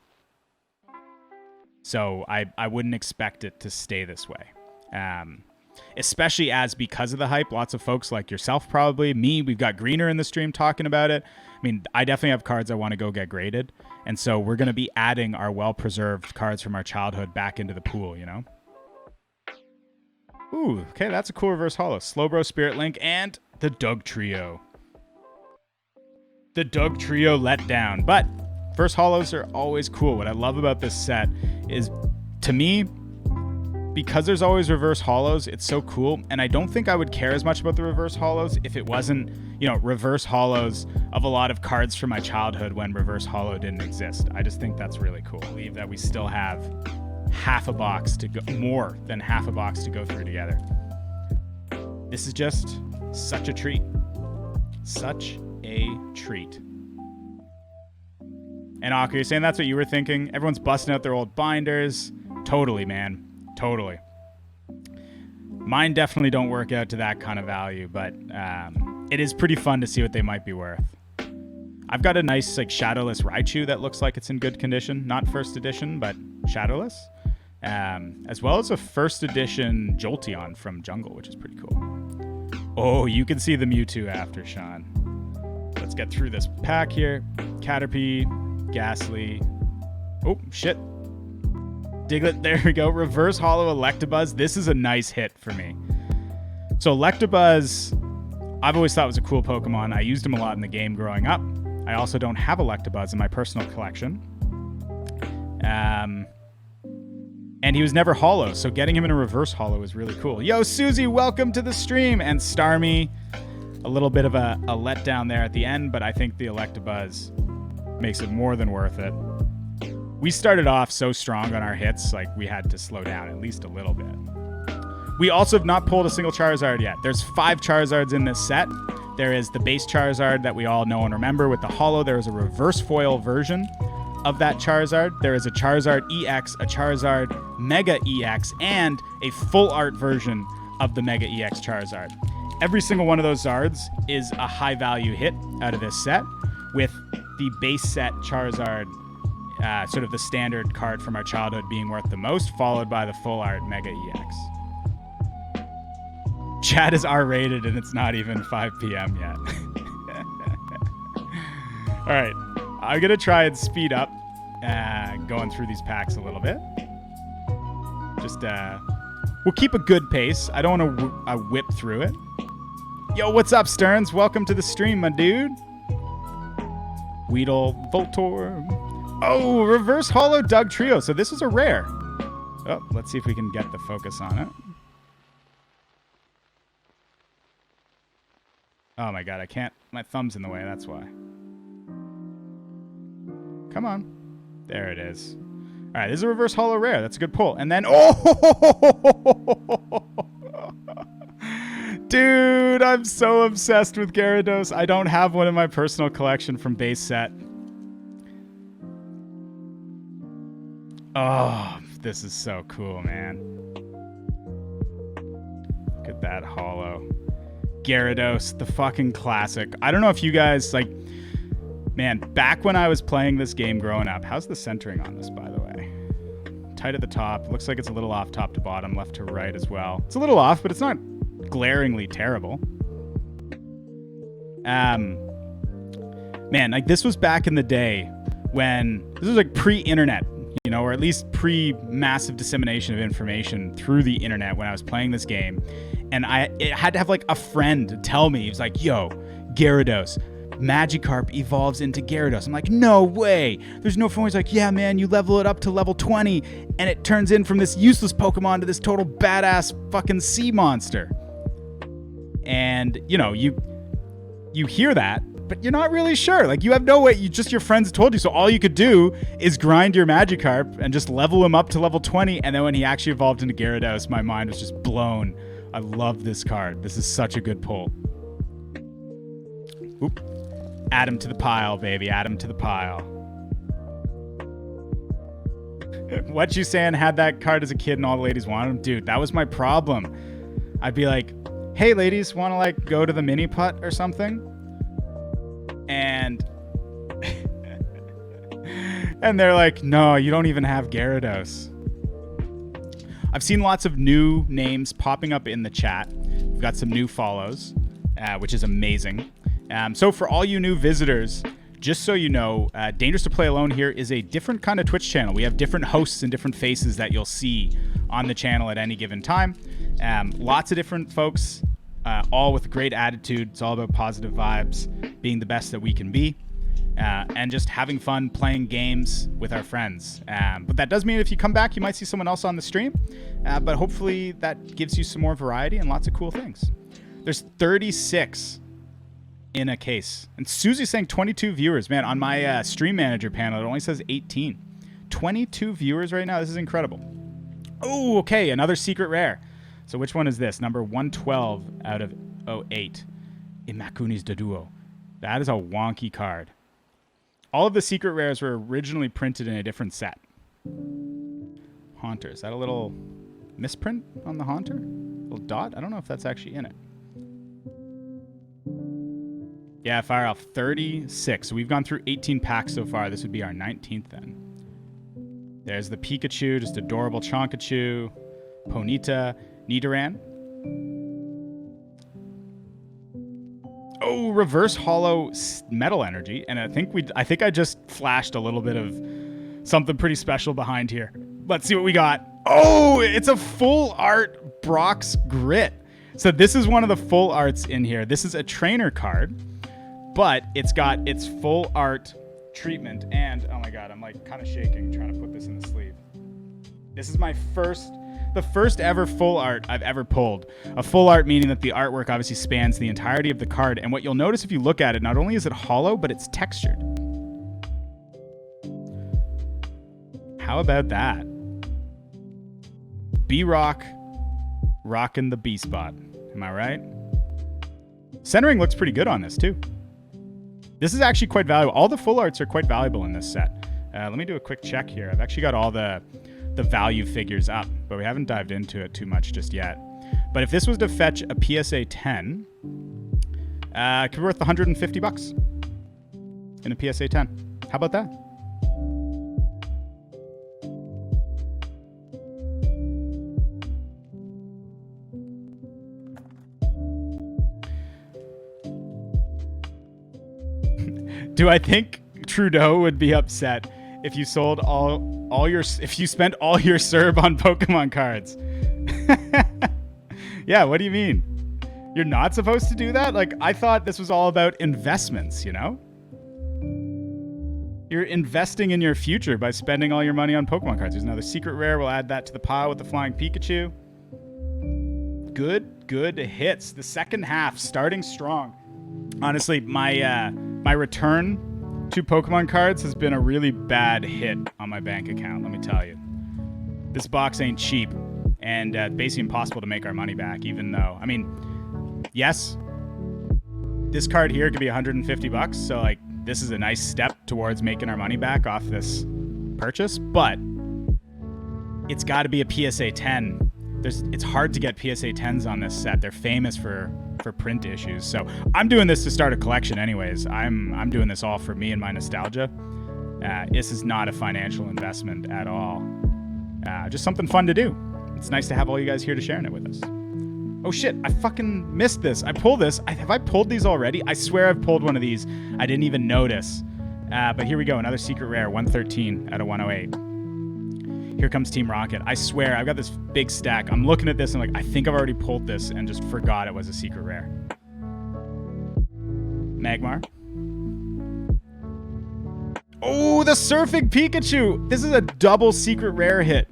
So I wouldn't expect it to stay this way. Especially as, because of the hype, lots of folks like yourself, probably me, we've got Greener in the stream talking about it. I mean, I definitely have cards I want to go get graded. And so we're going to be adding our well-preserved cards from our childhood back into the pool, you know? Ooh, okay, that's a cool reverse holo. Slowbro, Spirit Link, and the Doug Trio. The Doug Trio let down. But first holos are always cool. What I love about this set is, to me, because there's always reverse holos, it's so cool. And I don't think I would care as much about the reverse holos if it wasn't, you know, reverse holos of a lot of cards from my childhood when reverse holo didn't exist. I just think that's really cool. I believe that we still have half a box to go, more than half a box to go through together. This is just such a treat. Such a treat. And Akka, you're saying that's what you were thinking? Everyone's busting out their old binders. Totally, man. Totally. Mine definitely don't work out to that kind of value, but it is pretty fun to see what they might be worth. I've got a nice like shadowless Raichu that looks like it's in good condition. Not first edition, but shadowless. As well as a first edition Jolteon from Jungle, which is pretty cool. Oh, you can see the Mewtwo after, Sean. Let's get through this pack here. Caterpie, Ghastly. Oh, shit. Diglett, there we go. Reverse holo Electabuzz. This is a nice hit for me. So Electabuzz, I've always thought was a cool Pokemon. I used him a lot in the game growing up. I also don't have Electabuzz in my personal collection. And he was never holo, so getting him in a reverse holo is really cool. Yo, Susie, welcome to the stream. And Starmie, a little bit of a letdown there at the end, but I think the Electabuzz makes it more than worth it. We started off so strong on our hits, like we had to slow down at least a little bit. We also have not pulled a single Charizard yet. There's 5 Charizards in this set. There is the base Charizard that we all know and remember with the holo. There is a reverse foil version of that Charizard. There is a Charizard EX, a Charizard Mega EX, and a full art version of the Mega EX Charizard. Every single one of those Zards is a high value hit out of this set, with the base set Charizard, sort of the standard card from our childhood, being worth the most, followed by the full art Mega EX. Chat is R-rated and it's not even 5 p.m. yet. All right, I'm gonna try and speed up going through these packs a little bit. Just we'll keep a good pace. I don't want to whip through it. Yo, what's up, Stearns? Welcome to the stream, my dude. Weedle, Voltorb. Oh, reverse holo Doug Trio. So this is a rare. Oh, let's see if we can get the focus on it. Oh my god, I can't. My thumb's in the way, that's why. Come on. There it is. All right, this is a reverse holo rare. That's a good pull. And then, oh! Dude, I'm so obsessed with Gyarados. I don't have one in my personal collection from base set. Oh, this is so cool, man. Look at that holo. Gyarados, the fucking classic. I don't know if you guys, like, man, back when I was playing this game growing up, how's the centering on this, by the way? Tight at the top. Looks like it's a little off top to bottom, left to right as well. It's a little off, but it's not glaringly terrible. Man, like, this was back in the day when, this was like pre-internet, you know, or at least pre-massive dissemination of information through the internet when I was playing this game. And I had to have like a friend tell me, he was like, yo, Gyarados, Magikarp evolves into Gyarados. I'm like, no way. There's no phone. He's like, yeah, man, you level it up to level 20 and it turns in from this useless Pokemon to this total badass fucking sea monster. And, you know, you hear that, but you're not really sure. Like, you have no way. Your friends told you. So all you could do is grind your Magikarp and just level him up to level 20. And then when he actually evolved into Gyarados, my mind was just blown. I love this card. This is such a good pull. Oop. Add him to the pile, baby. Add him to the pile. What you saying? Had that card as a kid and all the ladies wanted him? Dude, that was my problem. I'd be like, hey, ladies, want to like go to the mini putt or something? And and they're like, no, you don't even have Gyarados. I've seen lots of new names popping up in the chat. We've got some new follows, which is amazing. So for all you new visitors, just so you know, Dangerous to Play Alone here is a different kind of Twitch channel. We have different hosts and different faces that you'll see on the channel at any given time. Lots of different folks, all with a great attitude. It's all about positive vibes, being the best that we can be, and just having fun playing games with our friends. But that does mean if you come back, you might see someone else on the stream. But hopefully that gives you some more variety and lots of cool things. There's 36 in a case. And Susie's saying 22 viewers. Man, on my stream manager panel, it only says 18. 22 viewers right now. This is incredible. Oh, okay. Another secret rare. So which one is this? Number 112 out of 08. Imakuni's Doduo. That is a wonky card. All of the secret rares were originally printed in a different set. Haunter. Is that a little misprint on the Haunter? A little dot? I don't know if that's actually in it. Yeah, fire off 36. So we've gone through 18 packs so far. This would be our 19th then. There's the Pikachu, just adorable Chonkachu, Ponyta, Nidoran. Oh, reverse hollow metal energy. And I think I just flashed a little bit of something pretty special behind here. Let's see what we got. Oh, it's a full art Brock's Grit. So this is one of the full arts in here. This is a trainer card, but it's got its full art treatment. And oh my God, I'm like kind of shaking trying to put this in the sleeve. This is the first ever full art I've ever pulled. A full art meaning that the artwork obviously spans the entirety of the card. And what you'll notice if you look at it, not only is it hollow, but it's textured. How about that? B-Rock rocking the B spot. Am I right? Centering looks pretty good on this too. This is actually quite valuable. All the full arts are quite valuable in this set. Let me do a quick check here. I've actually got all the value figures up, but we haven't dived into it too much just yet. But if this was to fetch a PSA 10, it could be worth $150 in a PSA 10. How about that? Do I think Trudeau would be upset if you sold if you spent all your CERB on Pokemon cards? Yeah, what do you mean? You're not supposed to do that? Like, I thought this was all about investments, you know? You're investing in your future by spending all your money on Pokemon cards. There's another secret rare. We'll add that to the pile with the Flying Pikachu. Good hits. The second half starting strong. Honestly, my return to Pokemon cards has been a really bad hit on my bank account, let me tell you. This box ain't cheap, and basically impossible to make our money back, even though, I mean, yes, this card here could be $150, so like this is a nice step towards making our money back off this purchase, but it's got to be a PSA 10. It's hard to get PSA 10s on this set. They're famous for print issues. So I'm doing this to start a collection anyways. I'm doing this all for me and my nostalgia. This is not a financial investment at all. Just something fun to do. It's nice to have all you guys here to share it with us. Oh shit, I fucking missed this. I pulled this. Have I pulled these already? I swear I've pulled one of these. I didn't even notice. But here we go. Another secret rare, 113 out of 108. Here comes Team Rocket. I swear, I've got this big stack. I'm looking at this and I'm like, I think I've already pulled this and just forgot it was a secret rare. Magmar. Oh, the Surfing Pikachu. This is a double secret rare hit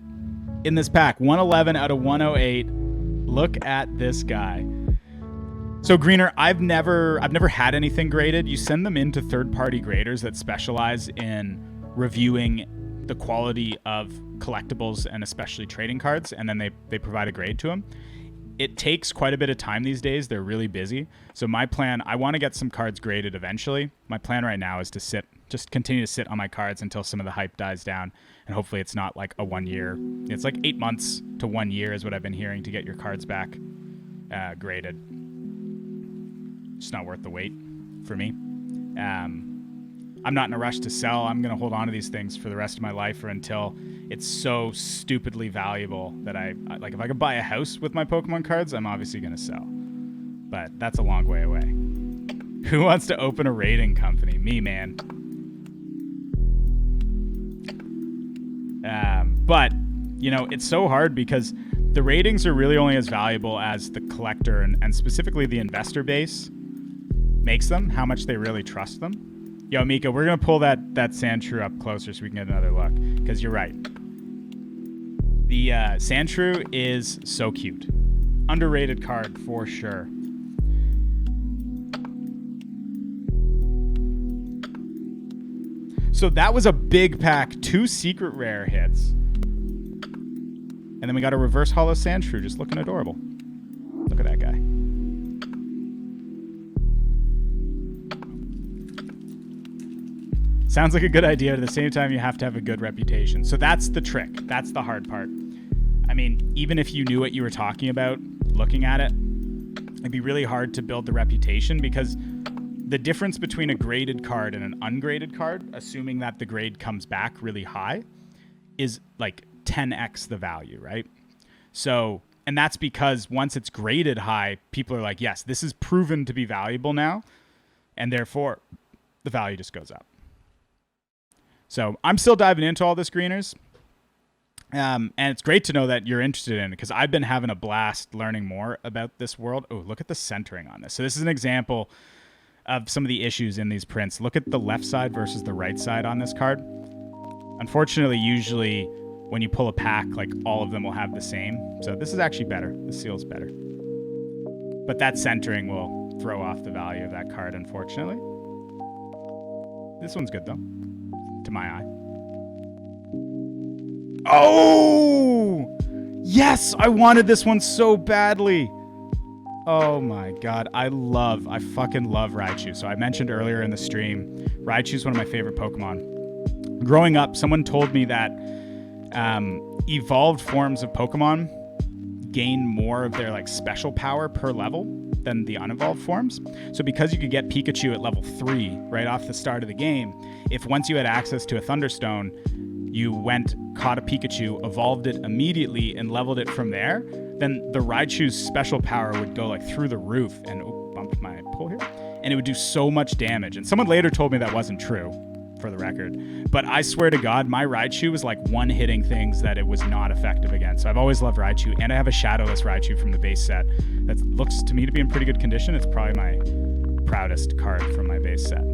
in this pack. 111 out of 108. Look at this guy. So Greener, I've never had anything graded. You send them into third-party graders that specialize in reviewing the quality of collectibles and especially trading cards, and then they provide a grade to them. it takes quite a bit of time these days. They're really busy. So my plan, I want to get some cards graded eventually. My plan right now is to just continue to sit on my cards until some of the hype dies down. And hopefully it's not like a 1 year. It's like 8 months to 1 year is what I've been hearing to get your cards back graded. It's not worth the wait for me. I'm not in a rush to sell. I'm going to hold on to these things for the rest of my life or until it's so stupidly valuable that like if I could buy a house with my Pokemon cards, I'm obviously going to sell. But that's a long way away. Who wants to open a rating company? Me, man. But, you know, it's so hard because the ratings are really only as valuable as the collector and specifically the investor base makes them, how much they really trust them. Yo, Mika, we're going to pull that Sandshrew up closer so we can get another look, because you're right. The Sandshrew is so cute. Underrated card for sure. So that was a big pack, 2 secret rare hits. And then we got a reverse holo Sandshrew just looking adorable. Look at that guy. Sounds like a good idea. At the same time, you have to have a good reputation. So that's the trick. That's the hard part. I mean, even if you knew what you were talking about, looking at it, it'd be really hard to build the reputation because the difference between a graded card and an ungraded card, assuming that the grade comes back really high, is like 10x the value, right? So, and that's because once it's graded high, people are like, yes, this is proven to be valuable now, and therefore the value just goes up. So I'm still diving into all this, Greeners. And it's great to know that you're interested in it because I've been having a blast learning more about this world. Oh, look at the centering on this. So this is an example of some of the issues in these prints. Look at the left side versus the right side on this card. Unfortunately, usually when you pull a pack, like all of them will have the same. So this is actually better. The seal's better. But that centering will throw off the value of that card, unfortunately. This one's good, though, to my eye. Oh! Yes! I wanted this one so badly. Oh my god. I fucking love Raichu. So I mentioned earlier in the stream, Raichu is one of my favorite Pokemon. Growing up, someone told me that evolved forms of Pokemon gain more of their like special power per level than the unevolved forms. So because you could get Pikachu at level 3 right off the start of the game, if once you had access to a Thunderstone, you went, caught a Pikachu, evolved it immediately, and leveled it from there, then the Raichu's special power would go like through the roof and bumped my pull here, and it would do so much damage. And someone later told me that wasn't true, for the record. But I swear to God, my Raichu was like one-hitting things that it was not effective against. So I've always loved Raichu, and I have a Shadowless Raichu from the base set that looks to me to be in pretty good condition. It's probably my proudest card from my base set.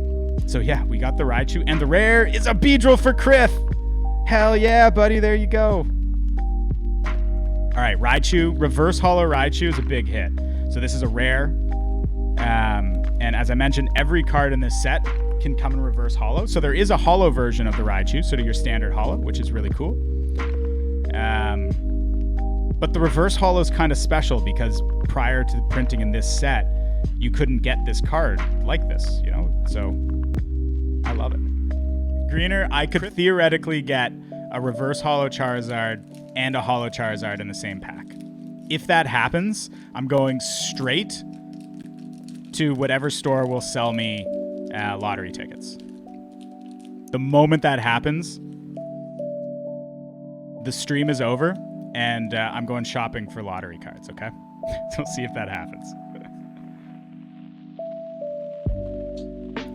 So yeah, we got the Raichu, and the rare is a Beedrill for Criff. Hell yeah, buddy, there you go. All right, Raichu, reverse holo Raichu is a big hit. So this is a rare. And as I mentioned, every card in this set can come in reverse holo. So there is a holo version of the Raichu, so to your standard holo, which is really cool. But the reverse holo is kind of special because prior to the printing in this set, you couldn't get this card like this, you know? So I love it. Greener, I could theoretically get a reverse holo Charizard and a holo Charizard in the same pack. If that happens, I'm going straight to whatever store will sell me lottery tickets. The moment that happens, the stream is over, and I'm going shopping for lottery cards, okay? So we'll see if that happens.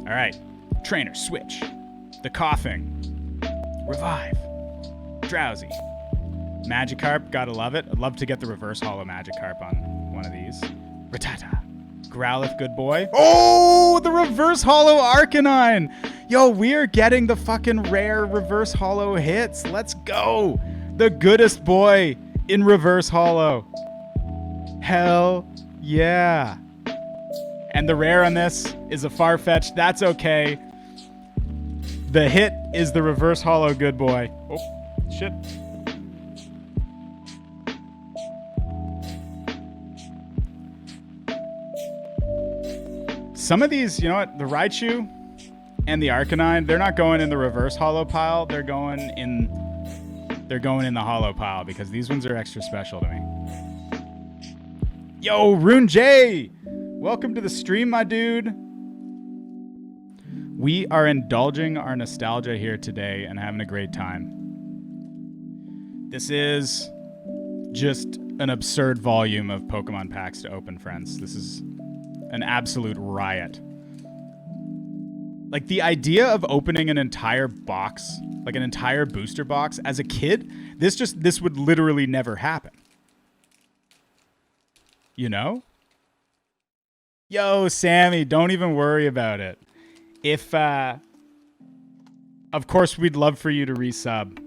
All right. Trainer, switch. The Coughing. Revive. Drowsy. Magikarp, gotta love it. I'd love to get the reverse holo Magikarp on one of these. Rattata. Growlithe, good boy. Oh, the reverse holo Arcanine. Yo, we're getting the fucking rare reverse holo hits. Let's go. The goodest boy in reverse holo. Hell yeah. And the rare on this is a Farfetch'd. That's okay. The hit is the reverse holo good boy. Oh, shit. Some of these, you know what? The Raichu and the Arcanine, they're not going in the reverse holo pile. They're going in the holo pile because these ones are extra special to me. Yo, Rune J! Welcome to the stream, my dude. We are indulging our nostalgia here today and having a great time. This is just an absurd volume of Pokemon packs to open, friends. This is an absolute riot. Like, the idea of opening an entire box, like an entire booster box, as a kid, this would literally never happen. You know? Yo, Sammy, don't even worry about it. If, of course, we'd love for you to resub,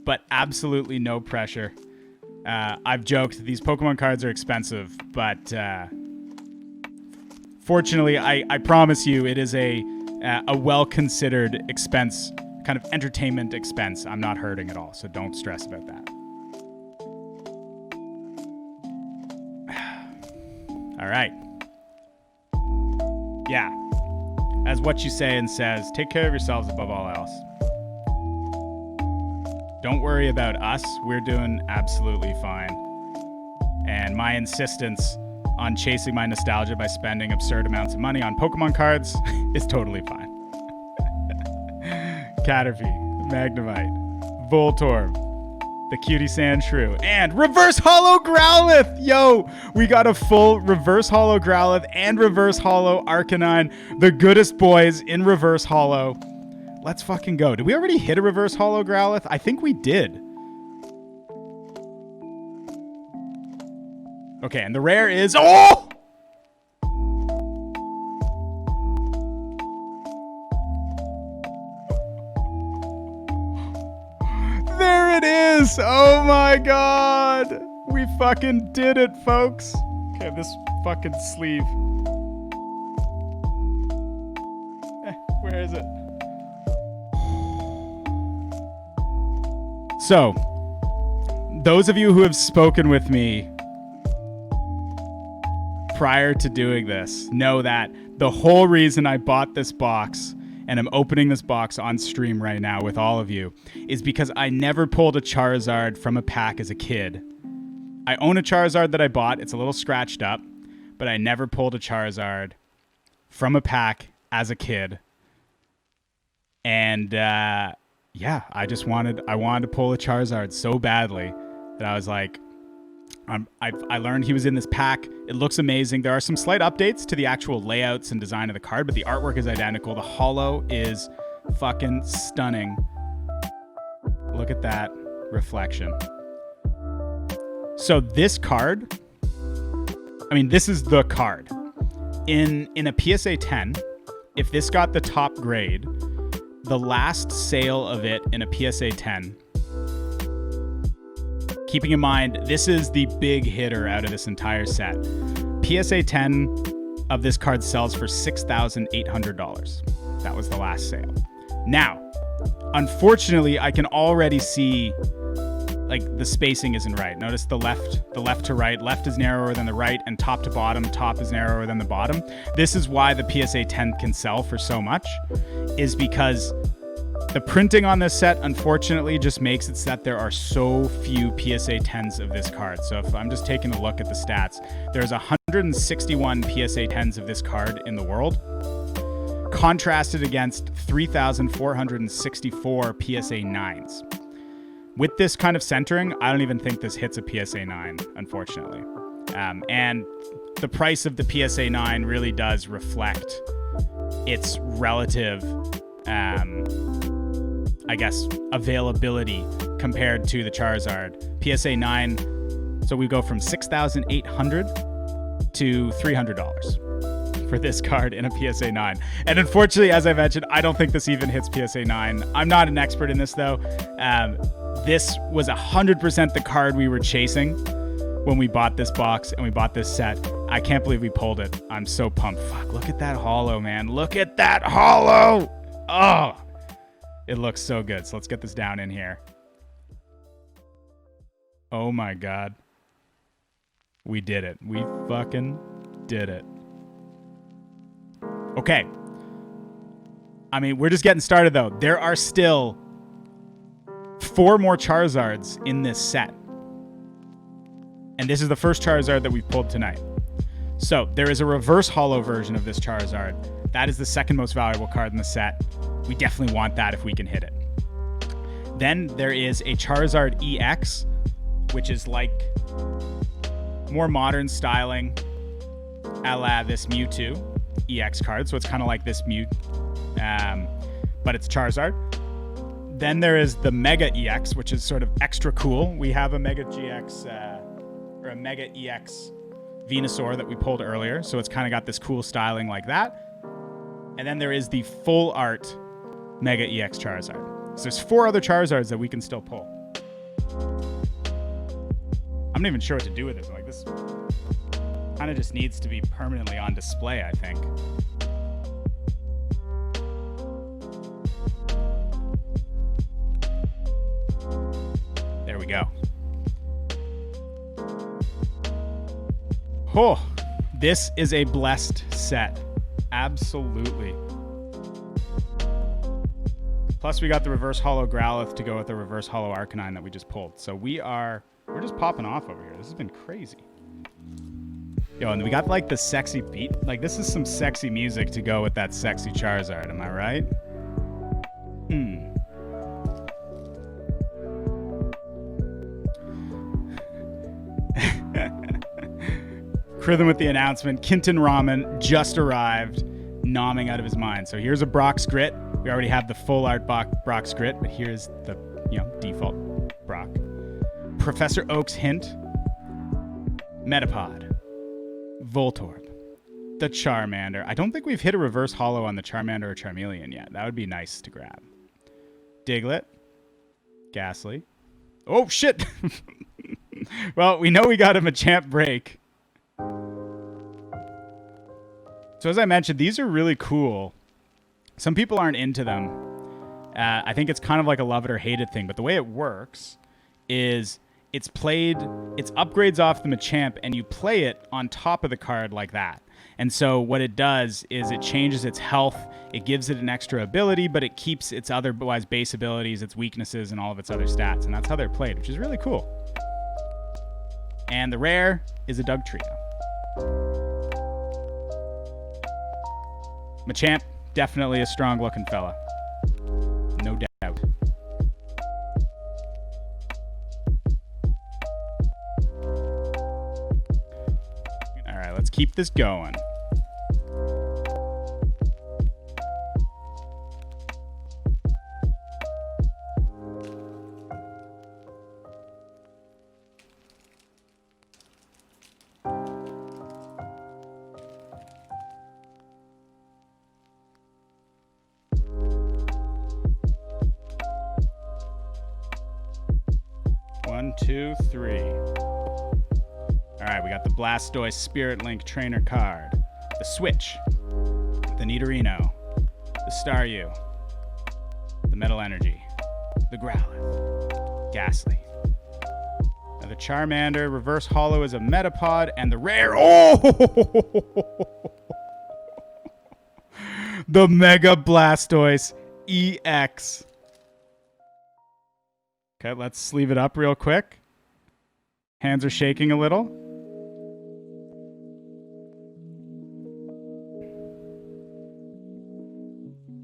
but absolutely no pressure. I've joked that these Pokemon cards are expensive, but fortunately, I promise you it is a well-considered expense, kind of entertainment expense. I'm not hurting at all, so don't stress about that. All right. Yeah. As What You Say and says, take care of yourselves above all else. Don't worry about us. We're doing absolutely fine. And my insistence on chasing my nostalgia by spending absurd amounts of money on Pokemon cards is totally fine. Caterpie, Magnemite, Voltorb, the Cutie Sandshrew, and Reverse Holo Growlithe! Yo, we got a full Reverse Holo Growlithe and Reverse Holo Arcanine, the goodest boys in Reverse Holo. Let's fucking go. Did we already hit a Reverse Holo Growlithe? I think we did. Okay, and the rare is... Oh! There it is! Oh my god! We fucking did it, folks. Okay, this fucking sleeve. Where is it? So, those of you who have spoken with me prior to doing this know that the whole reason I bought this box and I'm opening this box on stream right now with all of you is because I never pulled a Charizard from a pack as a kid. I own a Charizard that I bought. It's a little scratched up, but I never pulled a Charizard from a pack as a kid. And, yeah, I wanted to pull a Charizard so badly that I was like, I learned he was in this pack. It looks amazing. There are some slight updates to the actual layouts and design of the card, but the artwork is identical. The holo is fucking stunning. Look at that reflection. So this card, I mean, this is the card. In a PSA 10, if this got the top grade, the last sale of it in a PSA 10, keeping in mind, this is the big hitter out of this entire set. PSA 10 of this card sells for $6,800. That was the last sale. Now, unfortunately, I can already see, like, the spacing isn't right. Notice the left to right. Left is narrower than the right, and top to bottom, top is narrower than the bottom. This is why the PSA 10 can sell for so much, is because the printing on this set, unfortunately, just makes it so that there are so few PSA 10s of this card. So if I'm just taking a look at the stats, there's 161 PSA 10s of this card in the world, contrasted against 3,464 PSA 9s. With this kind of centering, I don't even think this hits a PSA 9, unfortunately. And the price of the PSA 9 really does reflect its relative, I guess, availability compared to the Charizard. PSA 9, so we go from $6,800 to $300 for this card in a PSA 9. And unfortunately, as I mentioned, I don't think this even hits PSA 9. I'm not an expert in this, though. This was 100% the card we were chasing when we bought this box and we bought this set. I can't believe we pulled it. I'm so pumped. Fuck, look at that holo, man. Look at that holo. Oh, it looks so good. So let's get this down in here. Oh my God. We did it. We fucking did it. Okay. I mean, we're just getting started, though. There are still 4 more Charizards in this set. And this is the first Charizard that we've pulled tonight. So there is a reverse holo version of this Charizard. That is the second most valuable card in the set. We definitely want that if we can hit it. Then there is a Charizard EX, which is like more modern styling, a la this Mewtwo EX card. So it's kind of like this Mew, but it's Charizard. Then there is the Mega EX, which is sort of extra cool. We have a Mega GX or a Mega EX Venusaur that we pulled earlier. So it's kind of got this cool styling like that. And then there is the full art Mega EX Charizard. So there's 4 other Charizards that we can still pull. I'm not even sure what to do with this. Like, this kind of just needs to be permanently on display, I think. There we go. Oh, this is a blessed set. Absolutely. Plus, we got the reverse holo Growlithe to go with the reverse holo Arcanine that we just pulled. So we're just popping off over here. This has been crazy. Yo, and we got like the sexy beat. Like, this is some sexy music to go with that sexy Charizard. Am I right? Rhythm with the announcement. Kinton Ramen just arrived, nomming out of his mind. So here's a Brock's Grit. We already have the full art Brock's Grit, but here's the default Brock. Professor Oak's Hint. Metapod. Voltorb. The Charmander. I don't think we've hit a reverse holo on the Charmander or Charmeleon yet. That would be nice to grab. Diglett. Ghastly. Oh, shit! Well, we know we got him a Machamp break. So as I mentioned, these are really cool. Some people aren't into them. I think it's kind of like a love it or hate it thing. But the way it works is it's upgrades off the Machamp, and you play it on top of the card like that. And so what it does is it changes its health. It gives it an extra ability, but it keeps its otherwise base abilities, its weaknesses, and all of its other stats. And that's how they're played, which is really cool. And the rare is a Dugtrio. Machamp, definitely a strong-looking fella. No doubt. All right, let's keep this going. One, two, three. All right, we got the Blastoise Spirit Link Trainer card, the Switch, the Nidorino, the Staryu, the Metal Energy, the Growlithe, Ghastly. Now the Charmander Reverse Holo is a Metapod, and the rare, the Mega Blastoise EX. Okay, let's sleeve it up real quick. Hands are shaking a little.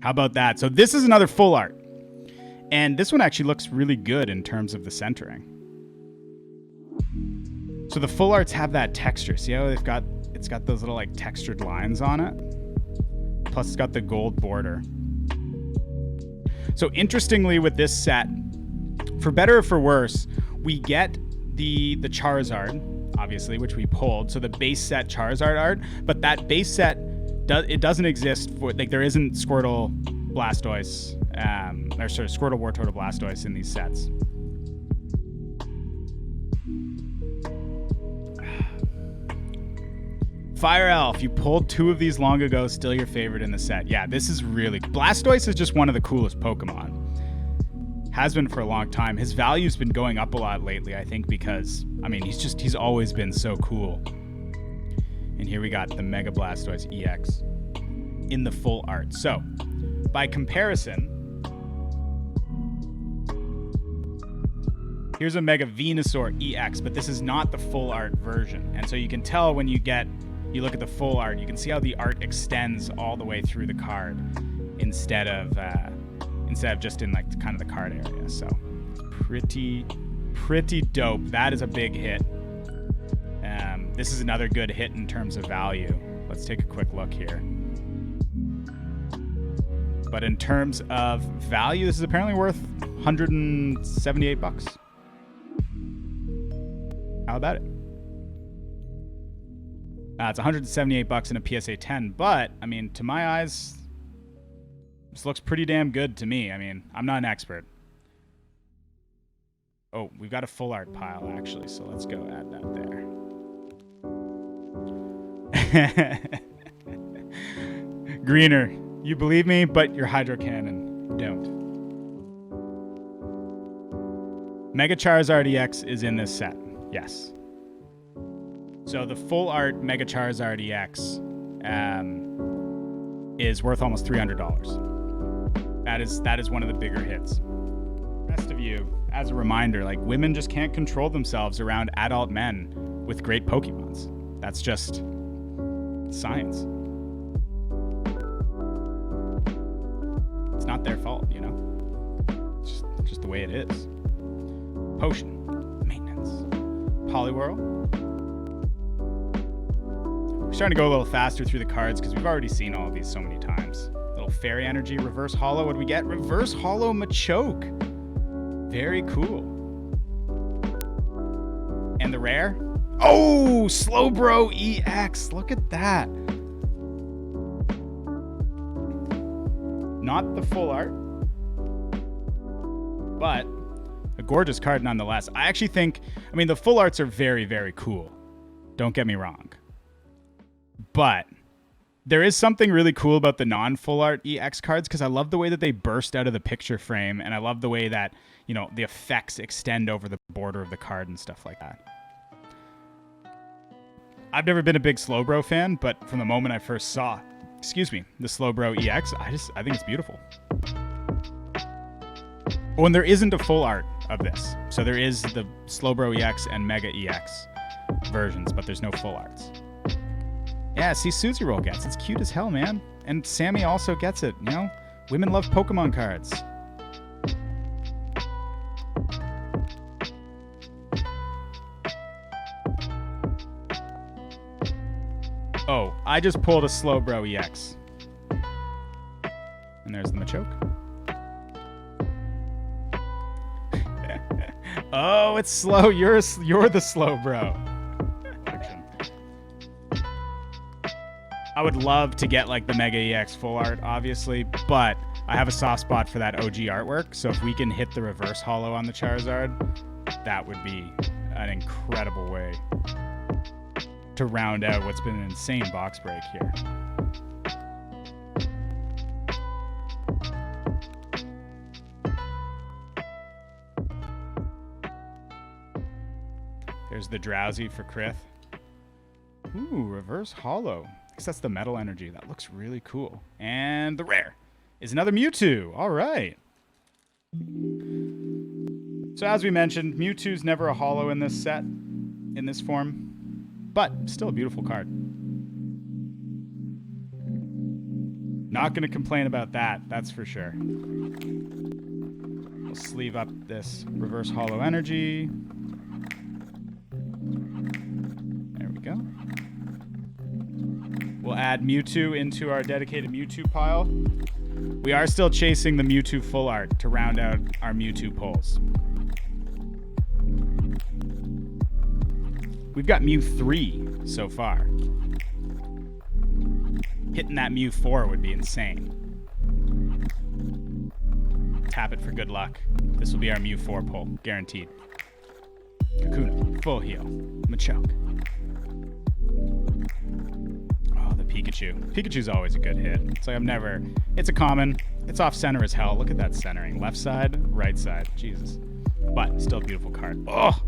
How about that? So this is another full art. And this one actually looks really good in terms of the centering. So the full arts have that texture. See how it's got those little like textured lines on it? Plus it's got the gold border. So interestingly with this set, for better or for worse, we get the Charizard, obviously, which we pulled. So the base set Charizard art, but that base set doesn't exist for, like, there isn't Squirtle, Blastoise, Squirtle, Wartortle, Blastoise in these sets. Fire Elf, you pulled 2 of these long ago, still your favorite in the set. Yeah, this is really... Blastoise is just one of the coolest Pokemon. Has been for a long time. His value's been going up a lot lately, I think, because, I mean, he's always been so cool. And here we got the Mega Blastoise EX. in the full art. So, by comparison, here's a Mega Venusaur EX, but this is not the full art version. And so you can tell when you look at the full art, you can see how the art extends all the way through the card instead of just in like kind of the card area. So pretty dope. That is a big hit. This is another good hit in terms of value. Let's take a quick look here. But in terms of value, this is apparently worth $178. How about it? It's $178 in a PSA 10, but I mean, to my eyes, this looks pretty damn good to me. I mean, I'm not an expert. Oh, we've got a full art pile actually, so let's go add that there. Greener, you believe me, but your Hydro Cannon don't. Mega Charizard EX is in this set, yes. So the full art Mega Charizard EX is worth almost $300. That is one of the bigger hits. Rest of you, as a reminder, like, women just can't control themselves around adult men with great Pokemons. That's just science. It's not their fault, you know? It's just the way it is. Potion. Maintenance. Poliwhirl. We're starting to go a little faster through the cards because we've already seen all of these so many times. Little Fairy Energy, Reverse Holo. What do we get? Reverse Holo Machoke. Very cool. And the rare? Oh, Slowbro EX. Look at that. Not the full art, but a gorgeous card nonetheless. I actually think, I mean, the full arts are very, very cool. Don't get me wrong. But there is something really cool about the non-full art EX cards because I love the way that they burst out of the picture frame, and I love the way that, you know, the effects extend over the border of the card and stuff like that. I've never been a big Slowbro fan, but from the moment I first saw, the Slowbro EX, I think it's beautiful. Oh, and there isn't a full art of this. So there is the Slowbro EX and Mega EX versions, but there's no full arts. Yeah, see, Suzy Roll gets it. It's cute as hell, man. And Sammy also gets it, you know? Women love Pokemon cards. Oh, I just pulled a Slowbro EX. And there's the Machoke. Oh, it's slow. You're the Slowbro. I would love to get like the Mega EX full art, obviously, but I have a soft spot for that OG artwork. So if we can hit the reverse holo on the Charizard, that would be an incredible way to round out what's been an insane box break here. There's the Drowsy for Krith. Ooh, reverse holo. I guess that's the metal energy. That looks really cool. And the rare is another Mewtwo. All right. So as we mentioned, Mewtwo's never a holo in this set, in this form, but still a beautiful card. Not going to complain about that, that's for sure. We'll sleeve up this reverse holo energy. There we go. We'll add Mewtwo into our dedicated Mewtwo pile. We are still chasing the Mewtwo full art to round out our Mewtwo pulls. We've got Mew 3 so far. Hitting that Mew 4 would be insane. Tap it for good luck. This will be our Mew 4 pull, guaranteed. Kakuna, full heal, Machoke. Oh, the Pikachu. Pikachu's always a good hit. It's like it's a common. It's off center as hell. Look at that centering. Left side, right side. Jesus. But still a beautiful card. Oh,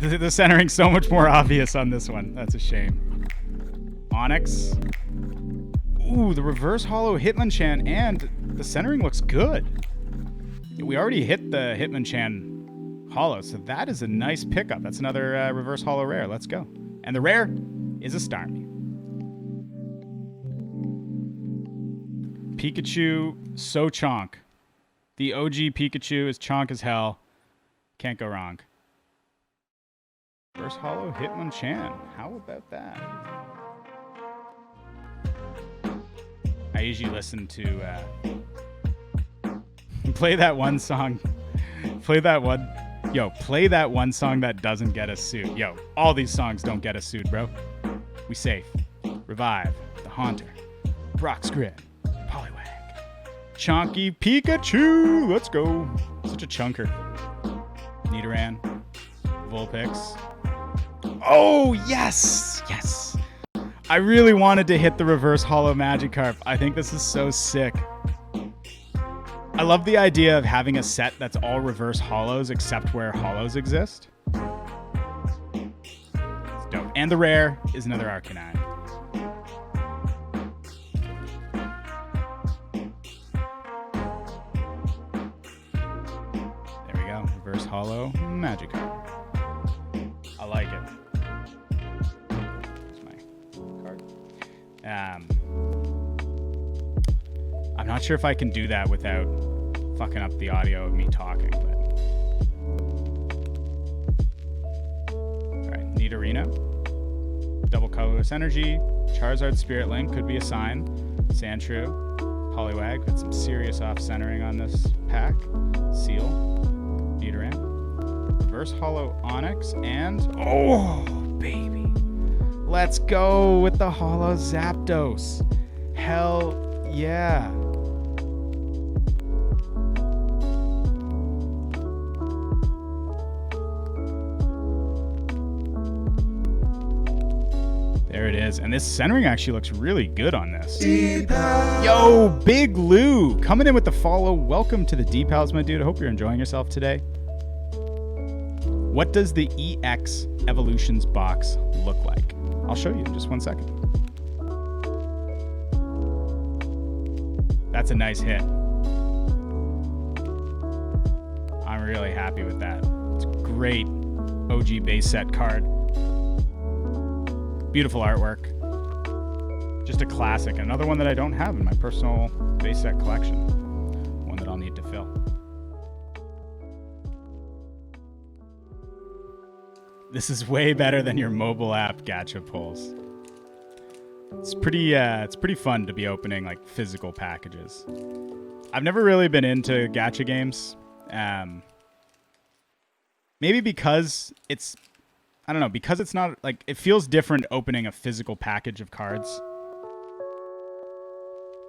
the centering's so much more obvious on this one. That's a shame. Onyx. Ooh, the reverse holo Hitmonchan, and the centering looks good. We already hit the Hitmonchan holo, so that is a nice pickup. That's another reverse holo rare. Let's go. And the rare is a Starmie. Pikachu, so chonk. The OG Pikachu is chonk as hell. Can't go wrong. Reverse holo Hitmonchan. How about that? I usually listen to play that one song. Play that one song that doesn't get us sued. Yo, all these songs don't get us sued, bro. We safe. Revive, The Haunter, Brock's Grid, Poliwag, Chonky Pikachu. Let's go. Such a chunker. Nidoran, Vulpix. Oh, yes. Yes. I really wanted to hit the reverse holo Magikarp. I think this is so sick. I love the idea of having a set that's all reverse holos except where holos exist. It's dope. And the rare is another Arcanine. There we go. Reverse holo Magikarp. I like it. I'm not sure if I can do that without fucking up the audio of me talking, but... Alright, Nidorino. Double colorless energy. Charizard Spirit Link could be a sign. Sandshrew. Poliwag with some serious off-centering on this pack. Seal. Nidoran. Reverse holo Onyx, and... Oh, baby. Let's go with the holo Zapdos. Hell yeah. There it is. And this centering actually looks really good on this. DPAL. Yo, Big Lou coming in with the follow. Welcome to the DPALs, my dude. I hope you're enjoying yourself today. What does the EX Evolutions box look like? I'll show you in just 1 second. That's a nice hit. I'm really happy with that. It's a great OG base set card. Beautiful artwork. Just a classic. Another one that I don't have in my personal base set collection. One that I'll need to fill. This is way better than your mobile app gacha pulls. It's pretty fun to be opening like physical packages. I've never really been into gacha games. Maybe because it's, I don't know, because it's not like, it feels different opening a physical package of cards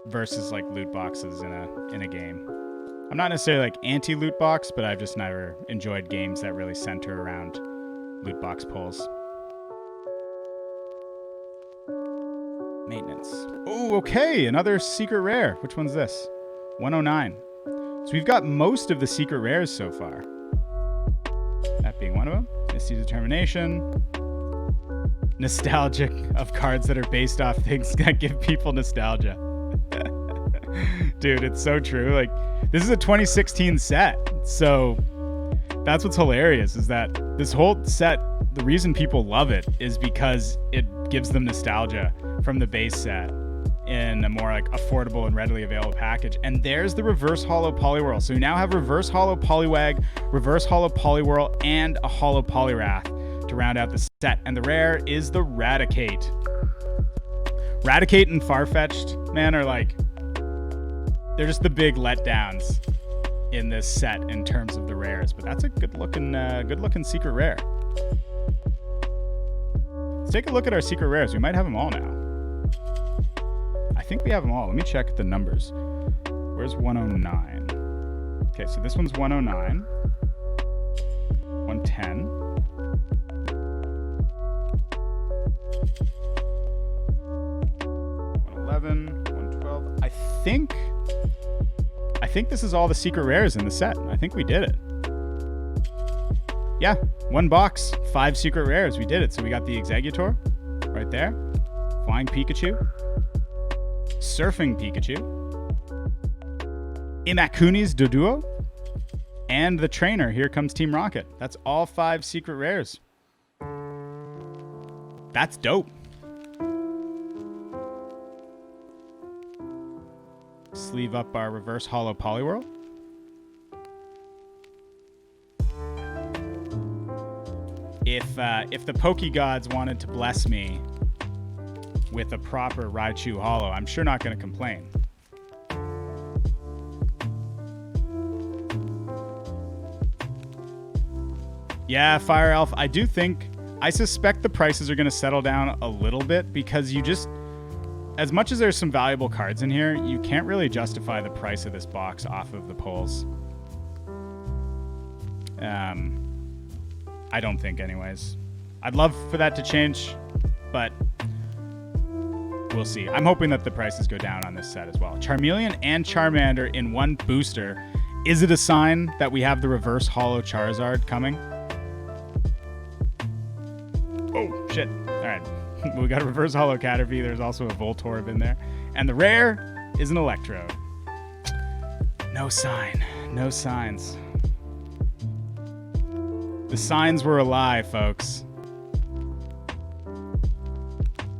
versus like loot boxes in a game. I'm not necessarily like anti loot box, but I've just never enjoyed games that really center around loot box pulls. Maintenance. Oh, okay. Another secret rare. Which one's this? 109. So we've got most of the secret rares so far. That being one of them. Misty Determination. Nostalgic of cards that are based off things that give people nostalgia. Dude, it's so true. Like, this is a 2016 set. So that's what's hilarious, is that this whole set, the reason people love it is because it gives them nostalgia from the base set in a more like affordable and readily available package. And there's the reverse holo Poliwhirl. So we now have reverse holo Poliwag, reverse holo Poliwhirl, and a holo Poliwrath to round out the set. And the rare is the Raticate. Raticate and Farfetch'd, man, are like, they're just the big letdowns in this set in terms of the rares. But that's a good looking secret rare. Let's take a look at our secret rares. We might have them all now. I think we have them all. Let me check the numbers. Where's 109? Okay, so this one's 109. 110. 111. 112. I think this is all the secret rares in the set. I think we did it. Yeah, one box, 5 secret rares. We did it. So we got the Exeggutor right there. Flying Pikachu. Surfing Pikachu, Imakuni's Doduo, and the trainer, Here Comes Team Rocket. That's all 5 secret rares. That's dope. Sleeve up our reverse holo Poliwhirl. If the Pokegods wanted to bless me with a proper Raichu holo, I'm sure not going to complain. Yeah, Fire Elf, I suspect the prices are going to settle down a little bit because as much as there's some valuable cards in here, you can't really justify the price of this box off of the pulls. I don't think anyways. I'd love for that to change, but we'll see. I'm hoping that the prices go down on this set as well. Charmeleon and Charmander in one booster. Is it a sign that we have the reverse holo Charizard coming? Oh, shit. All right. We got a reverse holo Caterpie. There's also a Voltorb in there. And the rare is an Electrode. No sign. No signs. The signs were a lie, folks.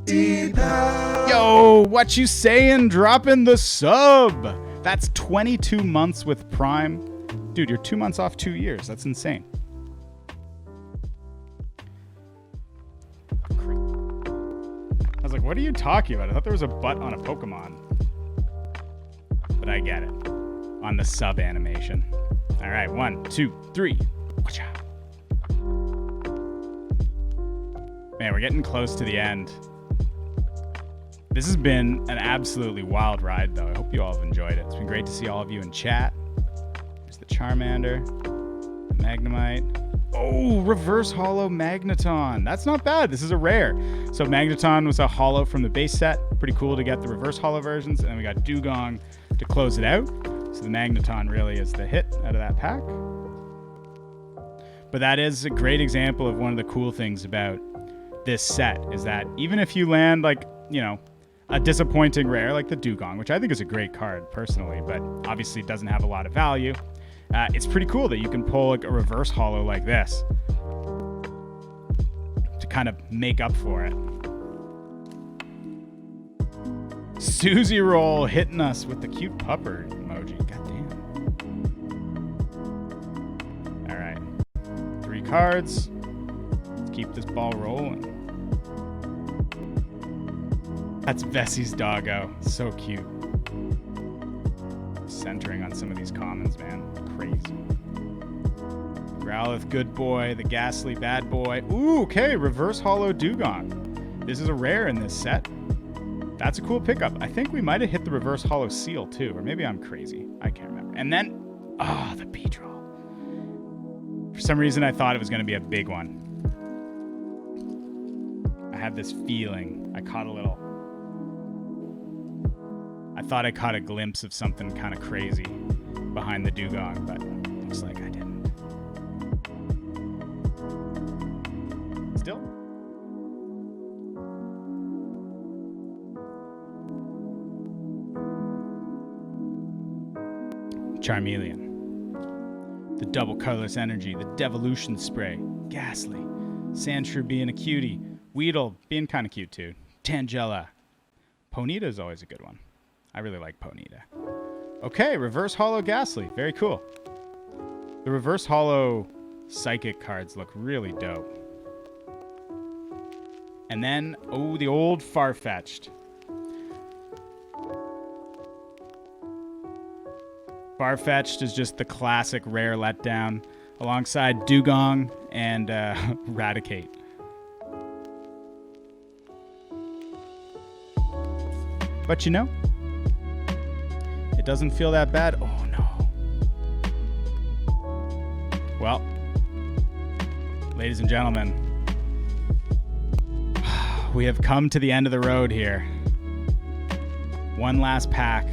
DPAL. Yo, what you saying? Dropping the sub. That's 22 months with Prime. Dude, you're 2 months off 2 years. That's insane. I was like, what are you talking about? I thought there was a butt on a Pokemon. But I get it. On the sub animation. All right, 1, 2, 3. Watch out. Man, we're getting close to the end. This has been an absolutely wild ride, though. I hope you all have enjoyed it. It's been great to see all of you in chat. There's the Charmander, the Magnemite. Oh, reverse holo Magneton. That's not bad. This is a rare. So Magneton was a holo from the base set. Pretty cool to get the reverse holo versions. And then we got Dugong to close it out. So the Magneton really is the hit out of that pack. But that is a great example of one of the cool things about this set is that even if you land like, you know, a disappointing rare like the Dugong, which I think is a great card personally, but obviously doesn't have a lot of value, it's pretty cool that you can pull like a reverse holo like this to kind of make up for it. Susie Roll hitting us with the cute pupper emoji. Goddamn. All right. 3 cards. Let's keep this ball rolling. That's Vessie's doggo. So cute. Centering on some of these commons, man. Crazy. Growlithe, good boy. The Ghastly, bad boy. Ooh, okay. Reverse holo Dugong. This is a rare in this set. That's a cool pickup. I think we might have hit the reverse holo Seal, too. Or maybe I'm crazy. I can't remember. And then, the Beedrill. For some reason, I thought it was going to be a big one. I had this feeling. I thought I caught a glimpse of something kind of crazy behind the Dugong, but looks like I didn't. Still? Charmeleon. The double colorless energy, the Devolution Spray, Ghastly, Sandshrew being a cutie, Weedle being kind of cute too, Tangela. Ponyta is always a good one. I really like Ponyta. Okay, reverse holo Ghastly. Very cool. The reverse holo psychic cards look really dope. And then, the old Farfetch'd. Farfetch'd is just the classic rare letdown alongside Dugong and Raticate. But you know, it doesn't feel that bad. Oh no. Well, ladies and gentlemen, we have come to the end of the road here. One last pack.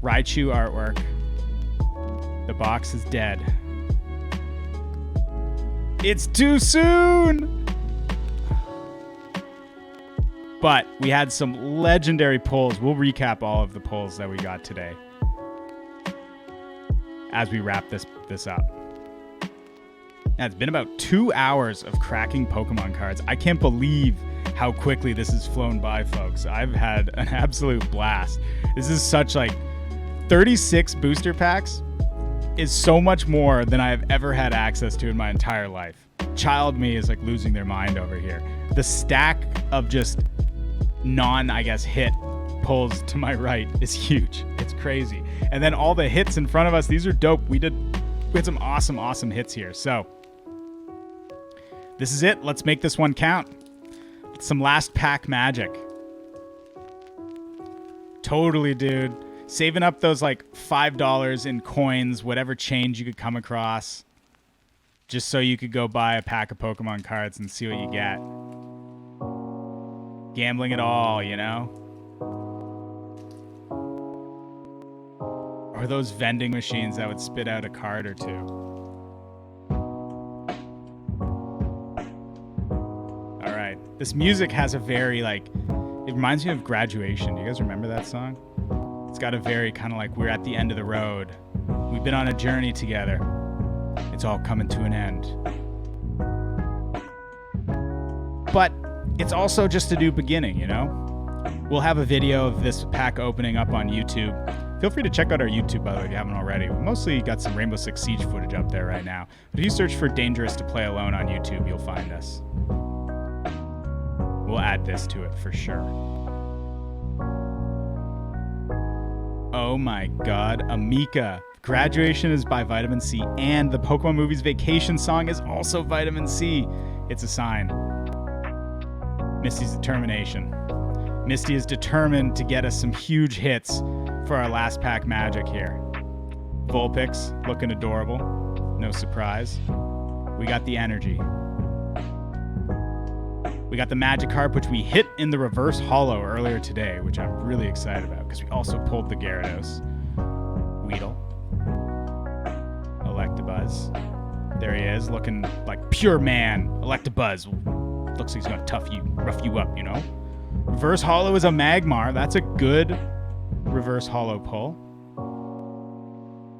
Raichu artwork. The box is dead. It's too soon! But we had some legendary pulls. We'll recap all of the pulls that we got today as we wrap this up. Now, it's been about 2 hours of cracking Pokemon cards. I can't believe how quickly this has flown by, folks. I've had an absolute blast. This is such 36 booster packs is so much more than I have ever had access to in my entire life. Child me is losing their mind over here. The stack of just hit pulls to my right is huge. It's crazy. And then all the hits in front of us, these are dope. We had some awesome hits here. So this is it. Let's make this one count. Some last pack magic. Totally, dude. Saving up those $5 in coins, whatever change you could come across, just so you could go buy a pack of Pokemon cards and see what you get. Gambling it all, you know? Or those vending machines that would spit out a card or two. All right. This music has a very, it reminds me of Graduation. Do you guys remember that song? It's got a very kind of we're at the end of the road. We've been on a journey together. It's all coming to an end. But it's also just a new beginning, you know? We'll have a video of this pack opening up on YouTube. Feel free to check out our YouTube, by the way, if you haven't already. We mostly got some Rainbow Six Siege footage up there right now. But if you search for Dangerous to Play Alone on YouTube, you'll find us. We'll add this to it for sure. Oh my god, Amika. Graduation is by Vitamin C, and the Pokemon movie's Vacation song is also Vitamin C. It's a sign. Misty's determination. Misty is determined to get us some huge hits for our last pack magic here. Vulpix, looking adorable. No surprise. We got the energy. We got the Magikarp, which we hit in the reverse holo earlier today, which I'm really excited about because we also pulled the Gyarados. Weedle. Electabuzz. There he is, looking like pure man. Electabuzz. Looks like he's going to rough you up, you know? Reverse holo is a Magmar. That's a good reverse holo pull.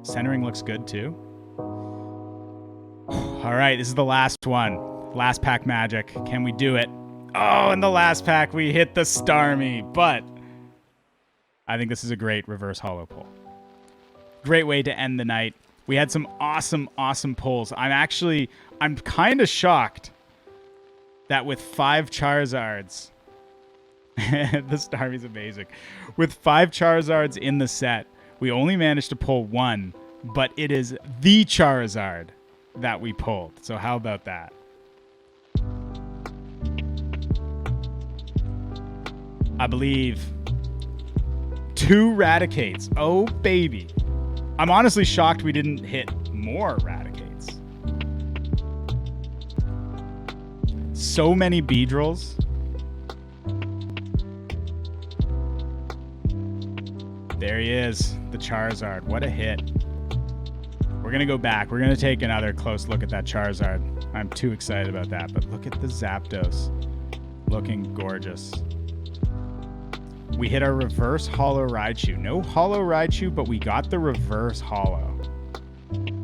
Centering looks good too. All right, this is the last one. Last pack magic. Can we do it? Oh, in the last pack we hit the Starmie, but I think this is a great reverse holo pull. Great way to end the night. We had some awesome pulls. I'm kind of shocked that with 5 Charizards, the Starmie's amazing. With 5 Charizards in the set, we only managed to pull one, but it is the Charizard that we pulled. So how about that? I believe 2 Raticates. Oh, baby. I'm honestly shocked we didn't hit more Raticates. So many Beedrills. There he is, the Charizard. What a hit. We're going to go back. We're going to take another close look at that Charizard. I'm too excited about that. But look at the Zapdos. Looking gorgeous. We hit our reverse holo Raichu. No holo Raichu, but we got the reverse holo,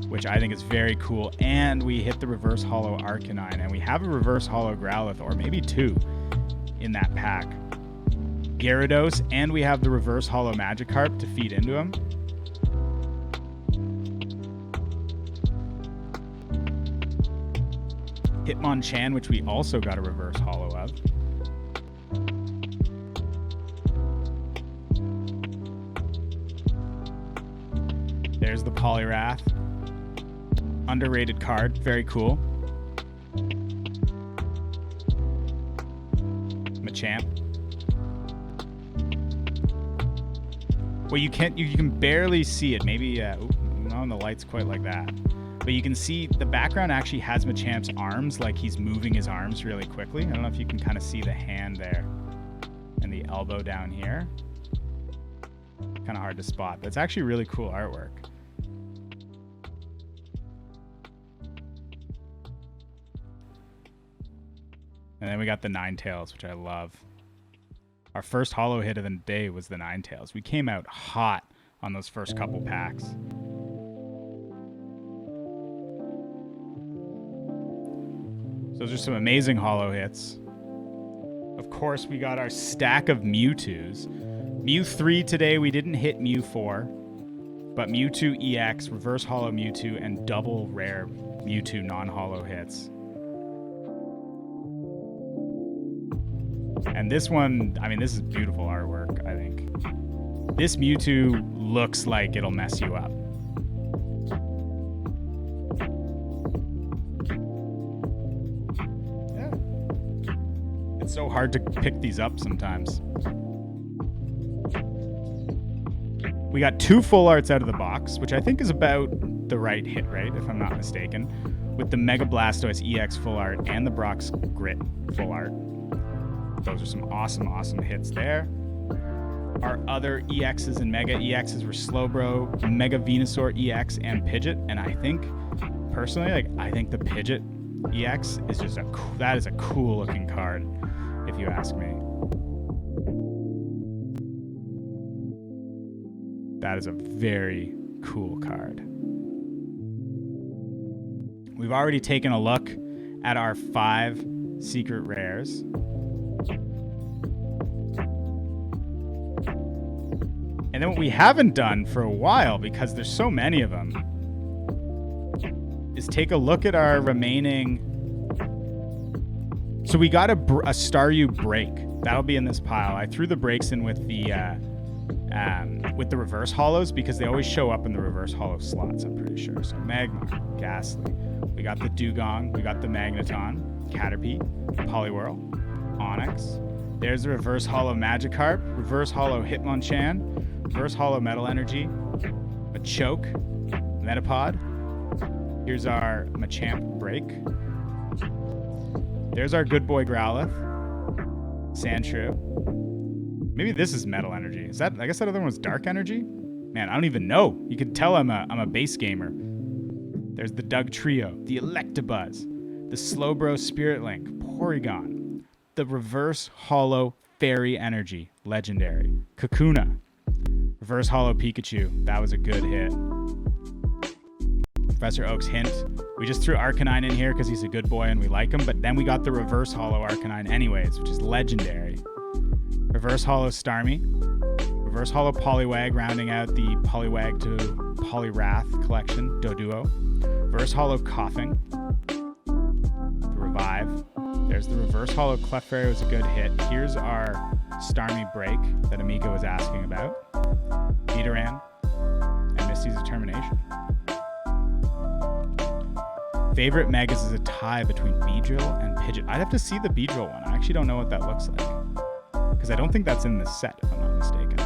which I think is very cool. And we hit the reverse holo Arcanine. And we have a reverse holo Growlithe, or maybe 2 in that pack. Gyarados, and we have the reverse holo Magikarp to feed into him. Hitmonchan, which we also got a reverse holo of. There's the Poliwrath. Underrated card. Very cool. Machamp. Well, you can barely see it. Maybe, not on the lights quite like that. But you can see the background actually has Machamp's arms, like he's moving his arms really quickly. I don't know if you can kind of see the hand there and the elbow down here. Kind of hard to spot, but it's actually really cool artwork. And then we got the Ninetales, which I love. Our first holo hit of the day was the Ninetales. We came out hot on those first couple packs. So those are some amazing holo hits. Of course, we got our stack of Mewtwo's. Mew 3 today, we didn't hit Mew 4, but Mewtwo EX, reverse holo Mewtwo, and double rare Mewtwo non-holo hits. And this one, I mean, this is beautiful artwork, I think. This Mewtwo looks like it'll mess you up. Yeah. It's so hard to pick these up sometimes. We got 2 full arts out of the box, which I think is about the right hit rate, if I'm not mistaken, with the Mega Blastoise EX full art and the Brock's Grit full art. Those are some awesome, awesome hits there. Our other EXs and Mega EXs were Slowbro, Mega Venusaur EX, and Pidgeot. And I think, personally, I think the Pidgeot EX is just that is a cool looking card, if you ask me. That is a very cool card. We've already taken a look at our 5 secret rares. And then what we haven't done for a while, because there's so many of them, is take a look at our remaining. So we got a Staryu break. That'll be in this pile. I threw the breaks in with the reverse holos because they always show up in the reverse holo slots, I'm pretty sure. So Magmar, Ghastly. We got the Dugong. We got the Magneton, Caterpie, Poliwhirl, Onix. There's the reverse holo Magikarp, reverse holo Hitmonchan, reverse holo Metal Energy, a Choke, Metapod. Here's our Machamp break. There's our good boy Growlithe, Sandshrew. Maybe this is Metal Energy. Is that? I guess that other one was Dark Energy. Man, I don't even know. You can tell I'm a base gamer. There's the Doug Trio, the Electabuzz, the Slowbro Spirit Link, Porygon, the reverse holo Fairy Energy, legendary, Kakuna, reverse holo Pikachu. That was a good hit. Professor Oak's hint. We just threw Arcanine in here because he's a good boy and we like him, but then we got the reverse holo Arcanine anyways, which is legendary. Reverse holo Starmie. Reverse holo Poliwag, rounding out the Poliwag to Poliwrath collection, Doduo. Reverse holo Coughing. The Revive. There's the reverse holo Clefairy, was a good hit. Here's our Starmie break that Amika was asking about. Nidoran and Misty's Determination. Favorite Megas is a tie between Beedrill and Pidgeot. I'd have to see the Beedrill one. I actually don't know what that looks like, because I don't think that's in this set, if I'm not mistaken.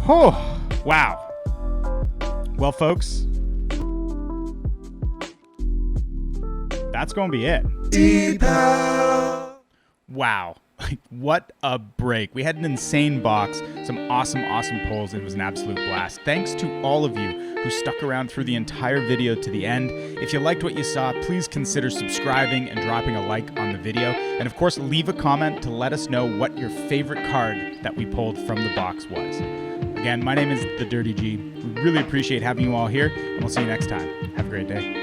Oh, wow. Well, folks, that's going to be it. DPAL. Wow. Like, what a break. We had an insane box, some awesome, awesome pulls. It was an absolute blast. Thanks to all of you who stuck around through the entire video to the end. If you liked what you saw, please consider subscribing and dropping a like on the video. And of course, leave a comment to let us know what your favorite card that we pulled from the box was. Again, my name is ThaDirtyG. We really appreciate having you all here, and we'll see you next time. Have a great day.